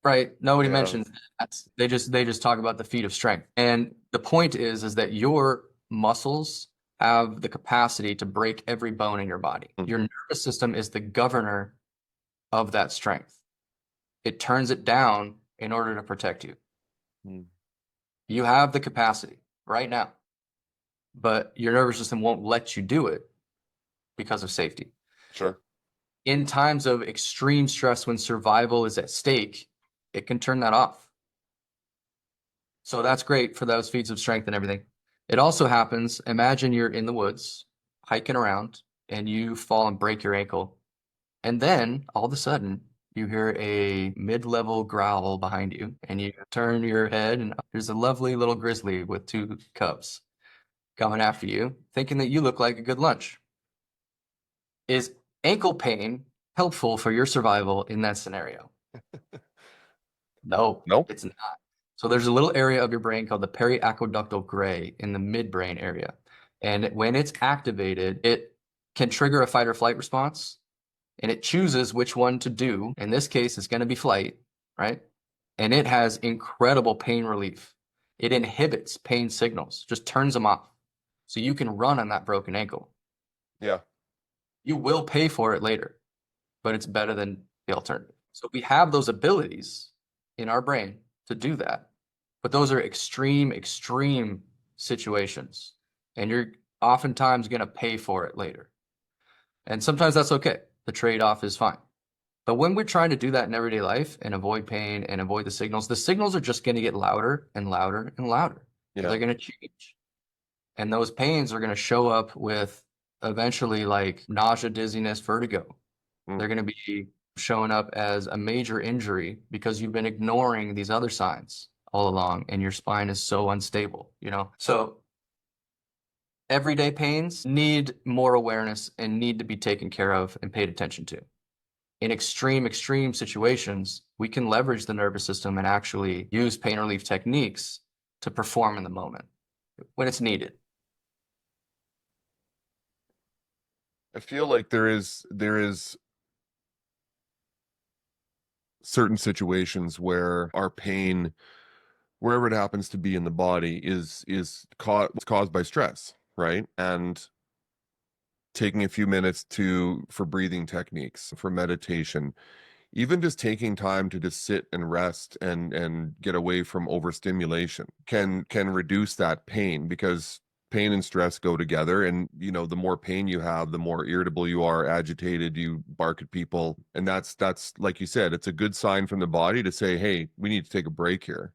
Right? Nobody Yeah. mentions that. They just talk about the feat of strength. And the point is that your muscles have the capacity to break every bone in your body. Mm. Your nervous system is the governor of that strength. It turns it down in order to protect you. Mm. You have the capacity right now, but your nervous system won't let you do it because of safety. Sure. In times of extreme stress, when survival is at stake, it can turn that off. So that's great for those feats of strength and everything. It also happens, imagine you're in the woods, hiking around, and you fall and break your ankle. And then all of a sudden, you hear a mid-level growl behind you, and you turn your head, and there's a lovely little grizzly with 2 cubs coming after you, thinking that you look like a good lunch. Is ankle pain helpful for your survival in that scenario? No, Nope. it's not. So there's a little area of your brain called the periaqueductal gray in the midbrain area. And when it's activated, it can trigger a fight or flight response, and it chooses which one to do. In this case, it's going to be flight, right? And it has incredible pain relief. It inhibits pain signals, just turns them off. So you can run on that broken ankle. Yeah. You will pay for it later, but it's better than the alternative. So we have those abilities in our brain to do that, but those are extreme, extreme situations, and you're oftentimes going to pay for it later. And sometimes that's okay. The trade-off is fine. But when we're trying to do that in everyday life and avoid pain and avoid the signals are just going to get louder and louder and louder. Yeah. They're going to change. And those pains are going to show up with eventually like nausea, dizziness, vertigo. Mm. They're going to be showing up as a major injury because you've been ignoring these other signs all along, and your spine is so unstable, you know? So everyday pains need more awareness and need to be taken care of and paid attention to. In extreme, extreme situations, we can leverage the nervous system and actually use pain relief techniques to perform in the moment when it's needed. I feel like there is certain situations where our pain, wherever it happens to be in the body, is caused by stress, right? And taking a few minutes for breathing techniques, for meditation, even just taking time to just sit and rest and get away from overstimulation can reduce that pain, because pain and stress go together. And you know, the more pain you have, the more irritable you are, agitated, you bark at people, and that's like you said, it's a good sign from the body to say, hey, we need to take a break here.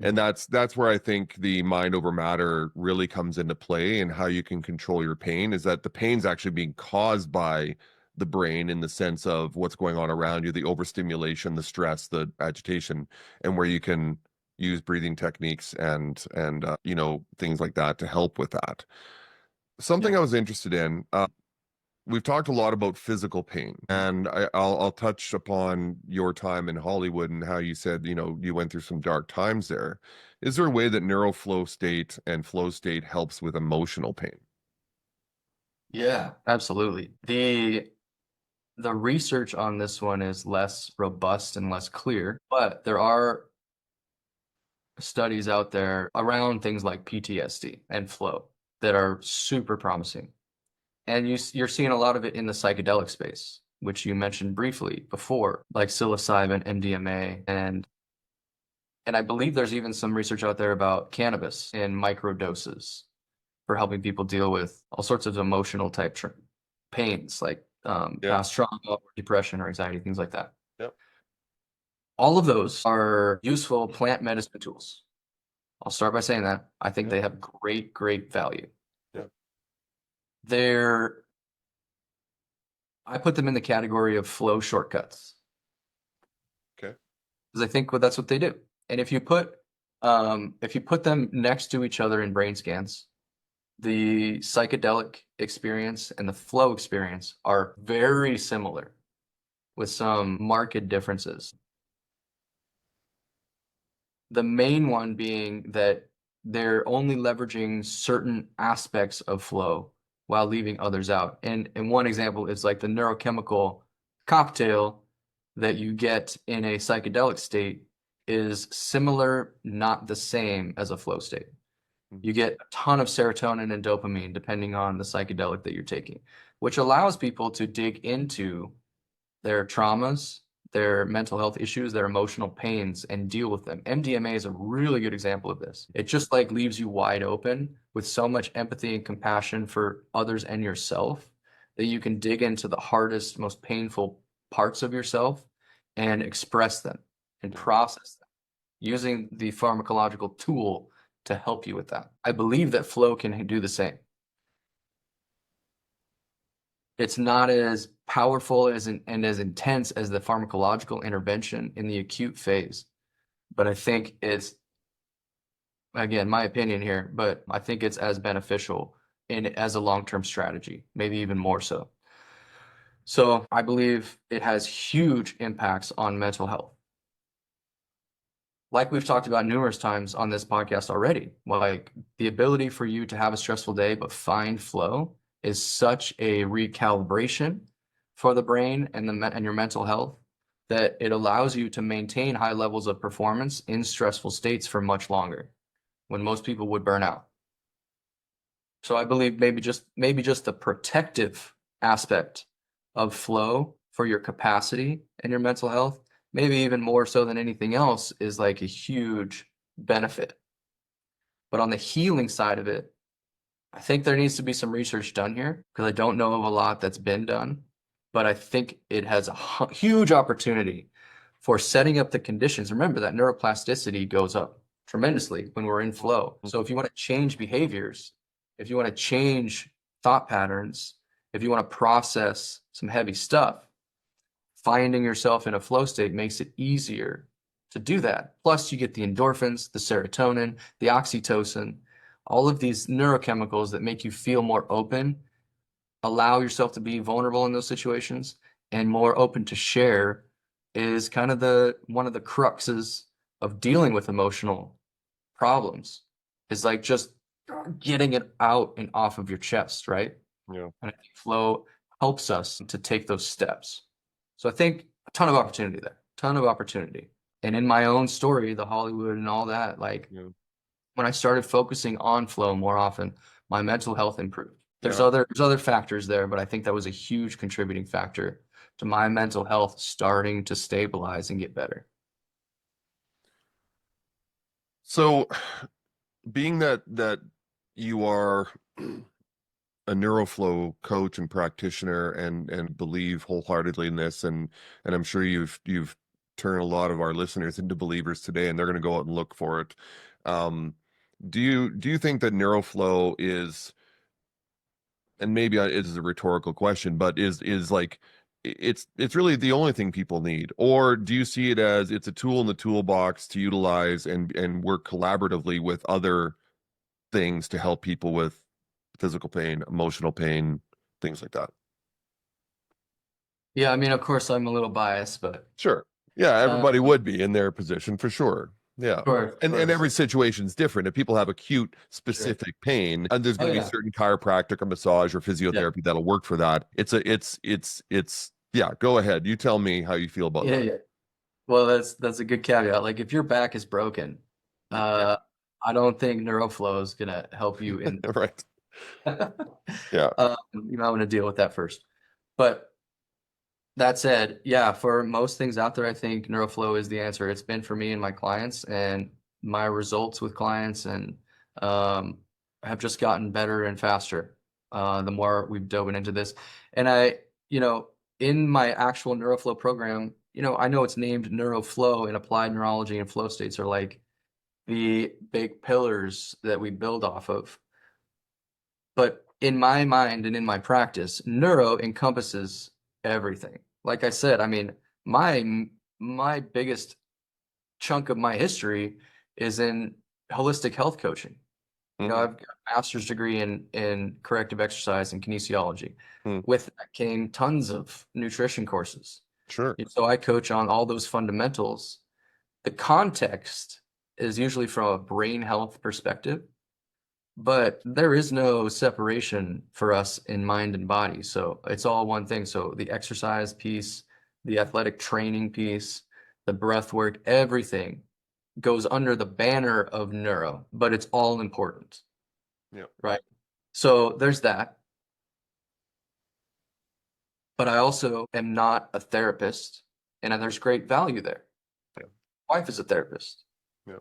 And that's where I think the mind over matter really comes into play, and how you can control your pain is that the pain's actually being caused by the brain, in the sense of what's going on around you, the overstimulation, the stress, the agitation, and where you can use breathing techniques and you know, things like that to help with that. Something I was interested in, we've talked a lot about physical pain, and I'll touch upon your time in Hollywood and how you said, you know, you went through some dark times there. Is there a way that NeuroFlow state and flow state helps with emotional pain? Yeah, absolutely. The research on this one is less robust and less clear, but there are studies out there around things like PTSD and flow that are super promising. And you're seeing a lot of it in the psychedelic space, which you mentioned briefly before, like psilocybin, MDMA, and I believe there's even some research out there about cannabis in micro doses for helping people deal with all sorts of emotional type pains, like past trauma or depression or anxiety, things like that. Yep. All of those are useful plant medicine tools. I'll start by saying that. I think they have great, great value. Yeah. I put them in the category of flow shortcuts. Okay. Because I think that's what they do. And if you put them next to each other in brain scans, the psychedelic experience and the flow experience are very similar with some marked differences. The main one being that they're only leveraging certain aspects of flow while leaving others out. And one example is like the neurochemical cocktail that you get in a psychedelic state is similar, not the same as a flow state. You get a ton of serotonin and dopamine depending on the psychedelic that you're taking, which allows people to dig into their traumas, their mental health issues, their emotional pains, and deal with them. MDMA is a really good example of this. It just like leaves you wide open with so much empathy and compassion for others and yourself that you can dig into the hardest, most painful parts of yourself and express them and process them using the pharmacological tool to help you with that. I believe that flow can do the same. It's not as powerful and as intense as the pharmacological intervention in the acute phase, but I think it's, again, my opinion here, but I think it's as beneficial as a long-term strategy, maybe even more so. So I believe it has huge impacts on mental health. Like we've talked about numerous times on this podcast already, like the ability for you to have a stressful day but find flow is such a recalibration for the brain and your mental health that it allows you to maintain high levels of performance in stressful states for much longer when most people would burn out. So I believe maybe just the protective aspect of flow for your capacity and your mental health, maybe even more so than anything else, is like a huge benefit. But on the healing side of it, I think there needs to be some research done here because I don't know of a lot that's been done, but I think it has a huge opportunity for setting up the conditions. Remember that neuroplasticity goes up tremendously when we're in flow. So if you want to change behaviors, if you want to change thought patterns, if you want to process some heavy stuff, finding yourself in a flow state makes it easier to do that. Plus you get the endorphins, the serotonin, the oxytocin, all of these neurochemicals that make you feel more open, allow yourself to be vulnerable in those situations and more open to share is kind of one of the cruxes of dealing with emotional problems is like just getting it out and off of your chest, right? Yeah. And I think flow helps us to take those steps. So I think a ton of opportunity there, ton of opportunity. And in my own story, the Hollywood and all that, like when I started focusing on flow more often, my mental health improved. There's other factors there, but I think that was a huge contributing factor to my mental health starting to stabilize and get better. So, being that you are a NeuroFlow coach and practitioner and believe wholeheartedly in this, and I'm sure you've turned a lot of our listeners into believers today, and they're going to go out and look for it. Do you think that NeuroFlow is, and maybe it is a rhetorical question, but is like it's really the only thing people need, or do you see it as it's a tool in the toolbox to utilize and work collaboratively with other things to help people with physical pain, emotional pain, things like that? Yeah, I mean, of course, I'm a little biased, but Sure. Yeah, everybody would be in their position for sure. Yeah. of And course. every situation is different. If people have acute specific pain, and there's going to be certain chiropractic or massage or physiotherapy that'll work for that. It's yeah, go ahead. You tell me how you feel about that. Yeah. Well, that's a good caveat. Like if your back is broken, I don't think NeuroFlow is gonna help you in Right. Yeah. you might want to deal with that first. But that said, yeah, for most things out there, I think NeuroFlow is the answer. It's been for me and my clients, and my results with clients and have just gotten better and faster the more we've dove into this. And in my actual NeuroFlow program, I know it's named NeuroFlow, and applied neurology and flow states are like the big pillars that we build off of. But in my mind and in my practice, neuro encompasses everything. Like I said, I mean, my biggest chunk of my history is in holistic health coaching. I've got a master's degree in corrective exercise and kinesiology. With that came tons of nutrition courses. Sure. So I coach on all those fundamentals. The context is usually from a brain health perspective, but there is no separation for us in mind and body. So it's all one thing. So the exercise piece, the athletic training piece, the breath work, everything goes under the banner of neuro, but it's all important. Yeah. Right. So there's that. But I also am not a therapist, and there's great value there. Yeah. My wife is a therapist. Yeah.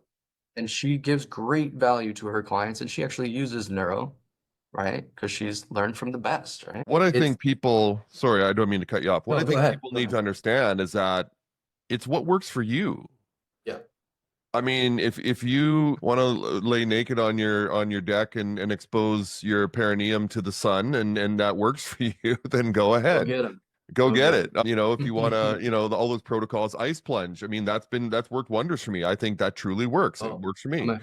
And she gives great value to her clients, and she actually uses neuro, right? Because she's learned from the best, right? What I think people, sorry, I don't mean to cut you off. What No, I go think ahead. people Go need ahead. to understand is that it's what works for you. Yeah. I mean, if you want to lay naked on your deck and expose your perineum to the sun and that works for you, then go Go ahead. get them. Go Go get get it. You know, if you want to, you know, all those protocols, ice plunge. I mean, that's worked wonders for me. I think that truly works. It Oh, works for I'm me. a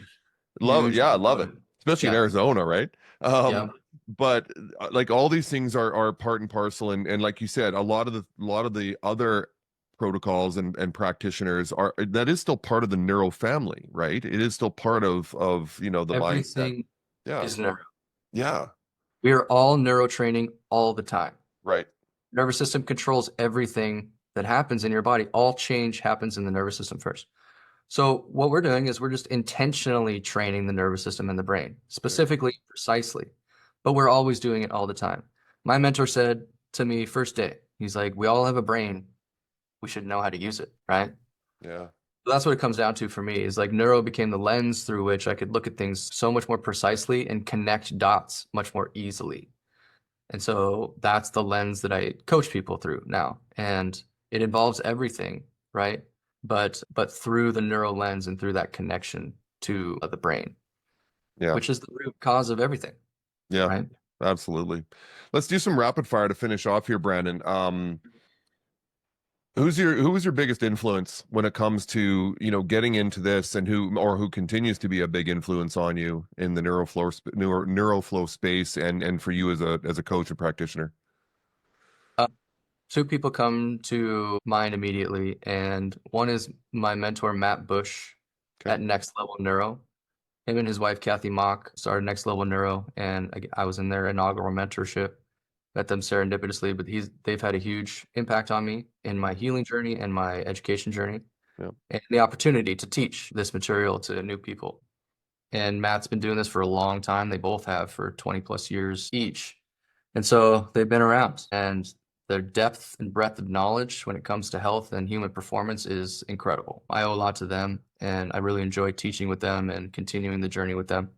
Love it. huge Yeah, I love it. proponent. Especially in Yeah. Arizona, right? Yeah. But like all these things are part and parcel, and like you said, a lot of the other protocols and practitioners are that is still part of the neuro family, right? It is still part of you know the mindset. Everything Yeah. is neuro. Yeah. We are all neuro training all the time. Right. Nervous system controls everything that happens in your body. All change happens in the nervous system first. So what we're doing is we're just intentionally training the nervous system and the brain, specifically, precisely. But we're always doing it all the time. My mentor said to me first day, he's like, we all have a brain. We should know how to use it, right? Yeah. So that's what it comes down to for me is like neuro became the lens through which I could look at things so much more precisely and connect dots much more easily. And so that's the lens that I coach people through now. And it involves everything, right? But through the neural lens and through that connection to the brain, Yeah. which is the root cause of everything, Yeah. right? Absolutely. Let's do some rapid fire to finish off here, Brandon. Who was your biggest influence when it comes to, you know, getting into this, and who continues to be a big influence on you in the neuroflow space and for you as a coach and practitioner? Two people come to mind immediately, and one is my mentor, Matt Bush Okay. at Next Level Neuro. Him and his wife, Kathy Mock, started Next Level Neuro, and I was in their inaugural mentorship. Met them serendipitously, but they've had a huge impact on me in my healing journey and my education journey, Yeah. and the opportunity to teach this material to new people. And Matt's been doing this for a long time. They both have for 20 plus years each. And so they've been around, and their depth and breadth of knowledge when it comes to health and human performance is incredible. I owe a lot to them, and I really enjoy teaching with them and continuing the journey with them.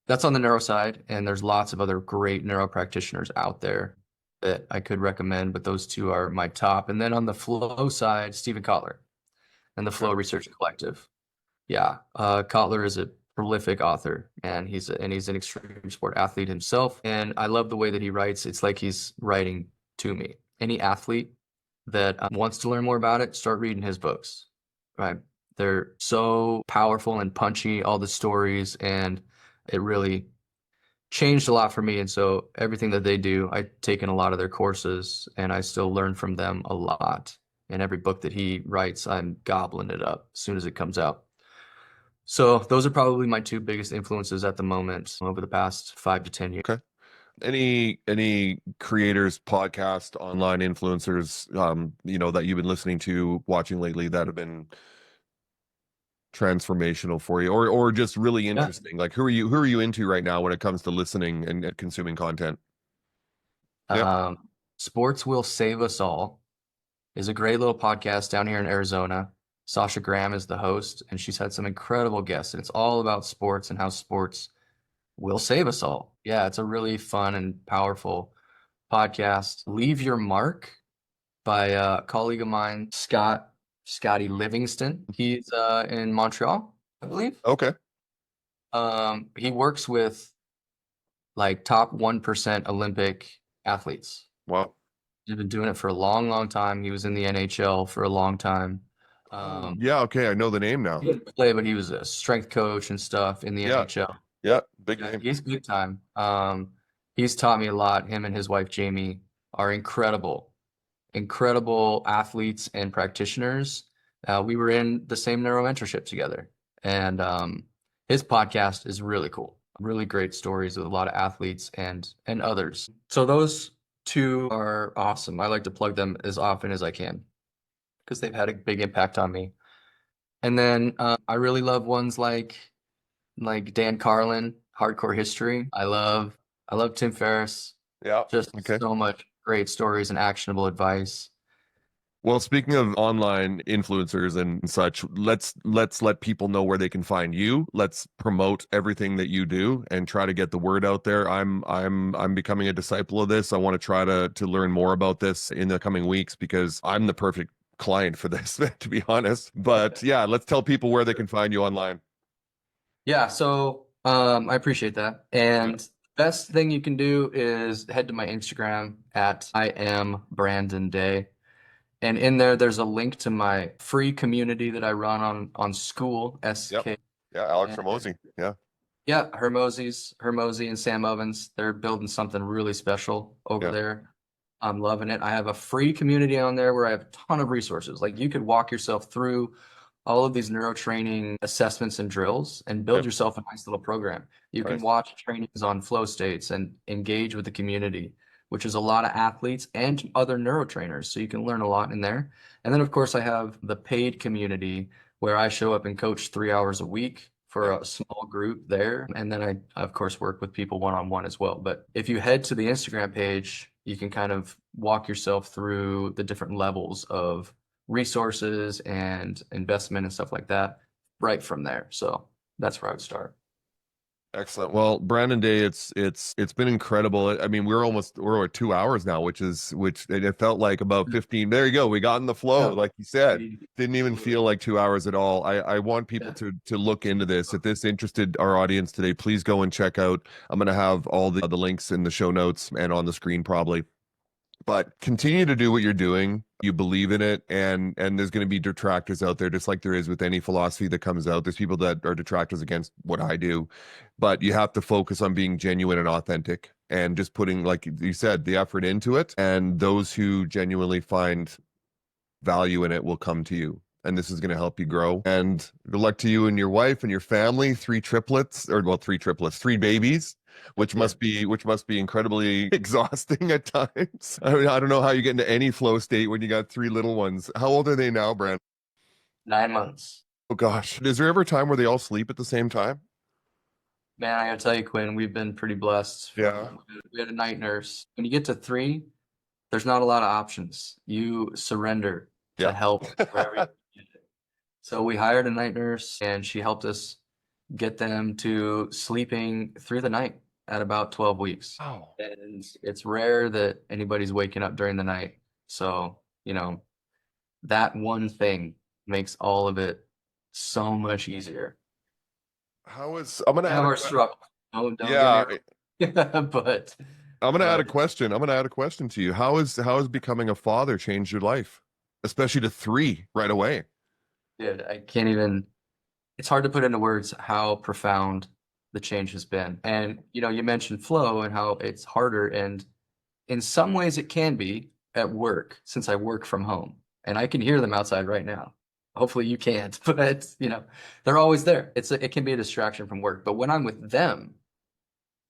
That's on the neuro side, and there's lots of other great neuro practitioners out there that I could recommend, but those two are my top. And then on the flow side, Stephen Kotler and the Flow Research Collective. Yeah, Kotler is a prolific author, and he's an extreme sport athlete himself. And I love the way that he writes. It's like he's writing to me. Any athlete that wants to learn more about it, start reading his books. Right? They're so powerful and punchy, all the stories, and it really changed a lot for me. And so everything that they do, I've taken a lot of their courses, and I still learn from them a lot. And every book that he writes, I'm gobbling it up as soon as it comes out. So those are probably my two biggest influences at the moment over the past 5 to 10 years. Okay. Any creators, podcast, online influencers, you know, that you've been listening to, watching lately that have been transformational for you, or just really interesting? Like, who are you into right now when it comes to listening and consuming content? Yeah. Sports Will Save Us All is a great little podcast down here in Arizona. Sasha Graham is the host, and she's had some incredible guests, and it's all about sports and how sports will save us all. Yeah, it's a really fun and powerful podcast. Leave Your Mark by a colleague of mine, Scotty Livingston. He's in Montreal, I believe. Okay. He works with like top 1% Olympic athletes. Wow. He's been doing it for a long, long time. He was in the NHL for a long time. Yeah. Okay. I know the name now. He didn't play, but he was a strength coach and stuff in the Yeah. NHL. Yeah. Big Yeah, name. he's big time. He's taught me a lot. Him and his wife Jamie are incredible, incredible athletes and practitioners. We were in the same neuro mentorship together, and his podcast is really cool. Really great stories with a lot of athletes and others. So those two are awesome. I like to plug them as often as I can because they've had a big impact on me. And then I really love ones like Dan Carlin, Hardcore History. I love Tim Ferriss. Yeah. Just Okay. so much great stories and actionable advice. Well, speaking of online influencers and such, let's let people know where they can find you. Let's promote everything that you do and try to get the word out there. I'm becoming a disciple of this. I want to try to learn more about this in the coming weeks because I'm the perfect client for this, to be honest. But yeah, let's tell people where they can find you online. Yeah, so I appreciate that. And best thing you can do is head to my Instagram at I am Brandon Day. And in there, there's a link to my free community that I run on School, Yep. SK. Yeah, Alex And Ramosi. Yeah. yeah, Hermosi and Sam Ovens, they're building something really special over Yeah. there. I'm loving it. I have a free community on there where I have a ton of resources. Like you could walk yourself through all of these neurotraining assessments and drills and build Okay. yourself a nice little program. You can Nice. watch trainings on flow states and engage with the community, which is a lot of athletes and other neurotrainers. So you can learn a lot in there. And then, of course, I have the paid community where I show up and coach 3 hours a week for Yeah. a small group there. And then I, of course, work with people one-on-one as well. But if you head to the Instagram page, you can kind of walk yourself through the different levels of resources and investment and stuff like that right from there. So that's where I would start. Excellent. Well, Brandon Day, it's been incredible. I mean, we're at 2 hours now, which it felt like about 15. There you go. We got in the flow, Yeah. like you said. Didn't even feel like 2 hours at all. I want people Yeah. to look into this. If this interested our audience today, please go and check out. I'm gonna have all the links in the show notes and on the screen probably. But continue to do what you're doing. You believe in it, and there's going to be detractors out there, just like there is with any philosophy that comes out. There's people that are detractors against what I do, but you have to focus on being genuine and authentic, and just putting, like you said, the effort into it. And those who genuinely find value in it will come to you. And this is going to help you grow. And good luck to you and your wife and your family. Three triplets, or well, three triplets, three babies, Yeah. which must be incredibly exhausting at times. I mean, I don't know how you get into any flow state when you got three little ones. How old are they now, Brand? 9 months. Oh gosh. Is there ever a time where they all sleep at the same time? Man, I gotta tell you, Quinn, we've been pretty blessed. Yeah. We had a night nurse. When you get to 3, there's not a lot of options. You surrender to Yeah. help wherever you get it. So we hired a night nurse and she helped us get them to sleeping through the night at about 12 weeks. Oh. And it's rare that anybody's waking up during the night. So, that one thing makes all of it so much easier. I'm gonna We add have a our struggle. Don't get me yeah, wrong. But I'm gonna add a but question. I'm gonna add a question to you. How has becoming a father changed your life? Especially to three right away. dude, I can't even, it's hard to put into words how profound the change has been. And you mentioned flow and how it's harder, and in some ways it can be at work since I work from home and I can hear them outside right now. Hopefully you can't, but they're always there. It can be a distraction from work. But when I'm with them,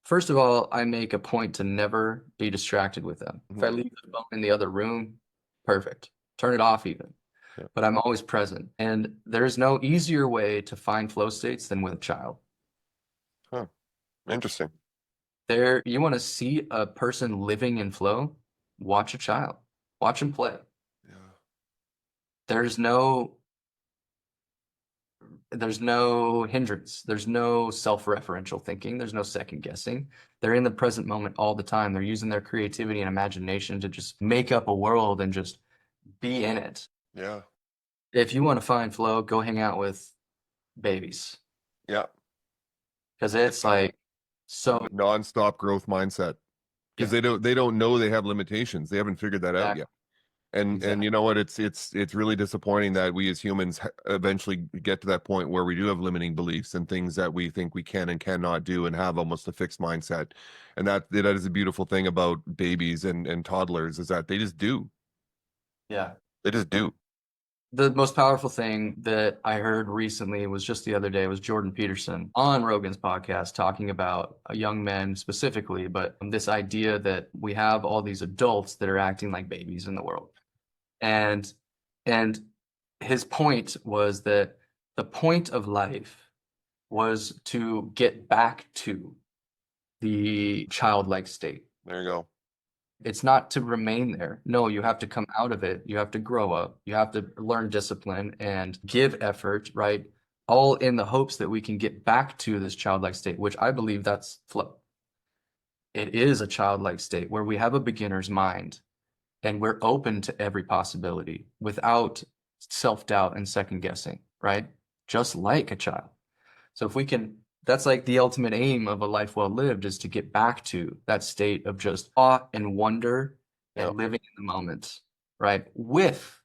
first of all, I make a point to never be distracted with them. If I Mhm. leave the phone in the other room, perfect. Turn it off even. Yeah. But I'm always present. And there's no easier way to find flow states than with a child. Huh. Interesting. You want to see a person living in flow, watch a child. Watch them play. Yeah. There's no there's no hindrance. There's no self-referential thinking. There's no second guessing. They're in the present moment all the time. They're using their creativity and imagination to just make up a world and just be in it. Yeah. If you want to find flow, go hang out with babies Yeah. because it's like so Non-stop growth mindset. Because yeah, they don't know they have limitations. They haven't figured that out yet. exactly, And exactly. you know what? It's really disappointing that we as humans eventually get to that point where we do have limiting beliefs and things that we think we can and cannot do and have almost a fixed mindset. And that is a beautiful thing about babies and toddlers is that they just do. Yeah. They just do. The most powerful thing that I heard recently was just the other day was Jordan Peterson on Rogan's podcast talking about young men specifically, but this idea that we have all these adults that are acting like babies in the world. And and his point was that The point of life was to get back to the childlike state. There you go. It's not to remain there. No, you have to come out of it. You have to grow up. You have to learn discipline and give effort, right? All in the hopes that we can get back to this childlike state, which I believe that's flow. It is a childlike state where we have a beginner's mind and we're open to every possibility without self-doubt and second guessing, right? Just like a child. So if we can, that's like the ultimate aim of a life well lived, is to get back to that state of just awe and wonder and Yep. living in the moment, right? With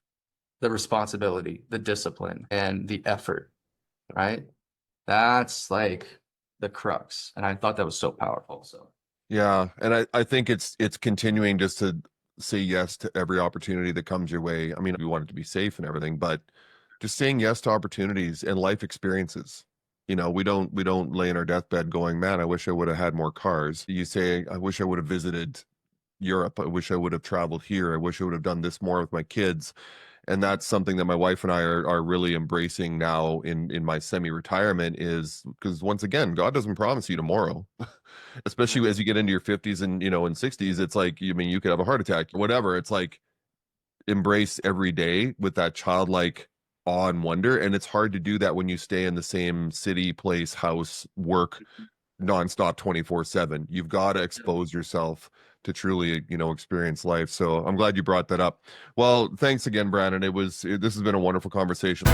the responsibility, the discipline, and the effort, right? That's like the crux. And I thought that was so powerful. So Yeah, and I think it's continuing just to say yes to every opportunity that comes your way. I mean, we want it to be safe and everything, but just saying yes to opportunities and life experiences. You know, we don't lay in our deathbed going, man, I wish I would have had more cars. You say, I wish I would have visited Europe. I wish I would have traveled here. I wish I would have done this more with my kids. And that's something that my wife and I are really embracing now in my semi-retirement, is because, once again, God doesn't promise you tomorrow. Especially as you get into your 50s and, and 60s. It's like, you mean, you could have a heart attack, whatever. It's like, embrace every day with that childlike awe and wonder. And it's hard to do that when you stay in the same city, place, house, work nonstop 24/7. You've got to expose yourself to truly, experience life. So I'm glad you brought that up. Well, thanks again, Brandon. This has been a wonderful conversation.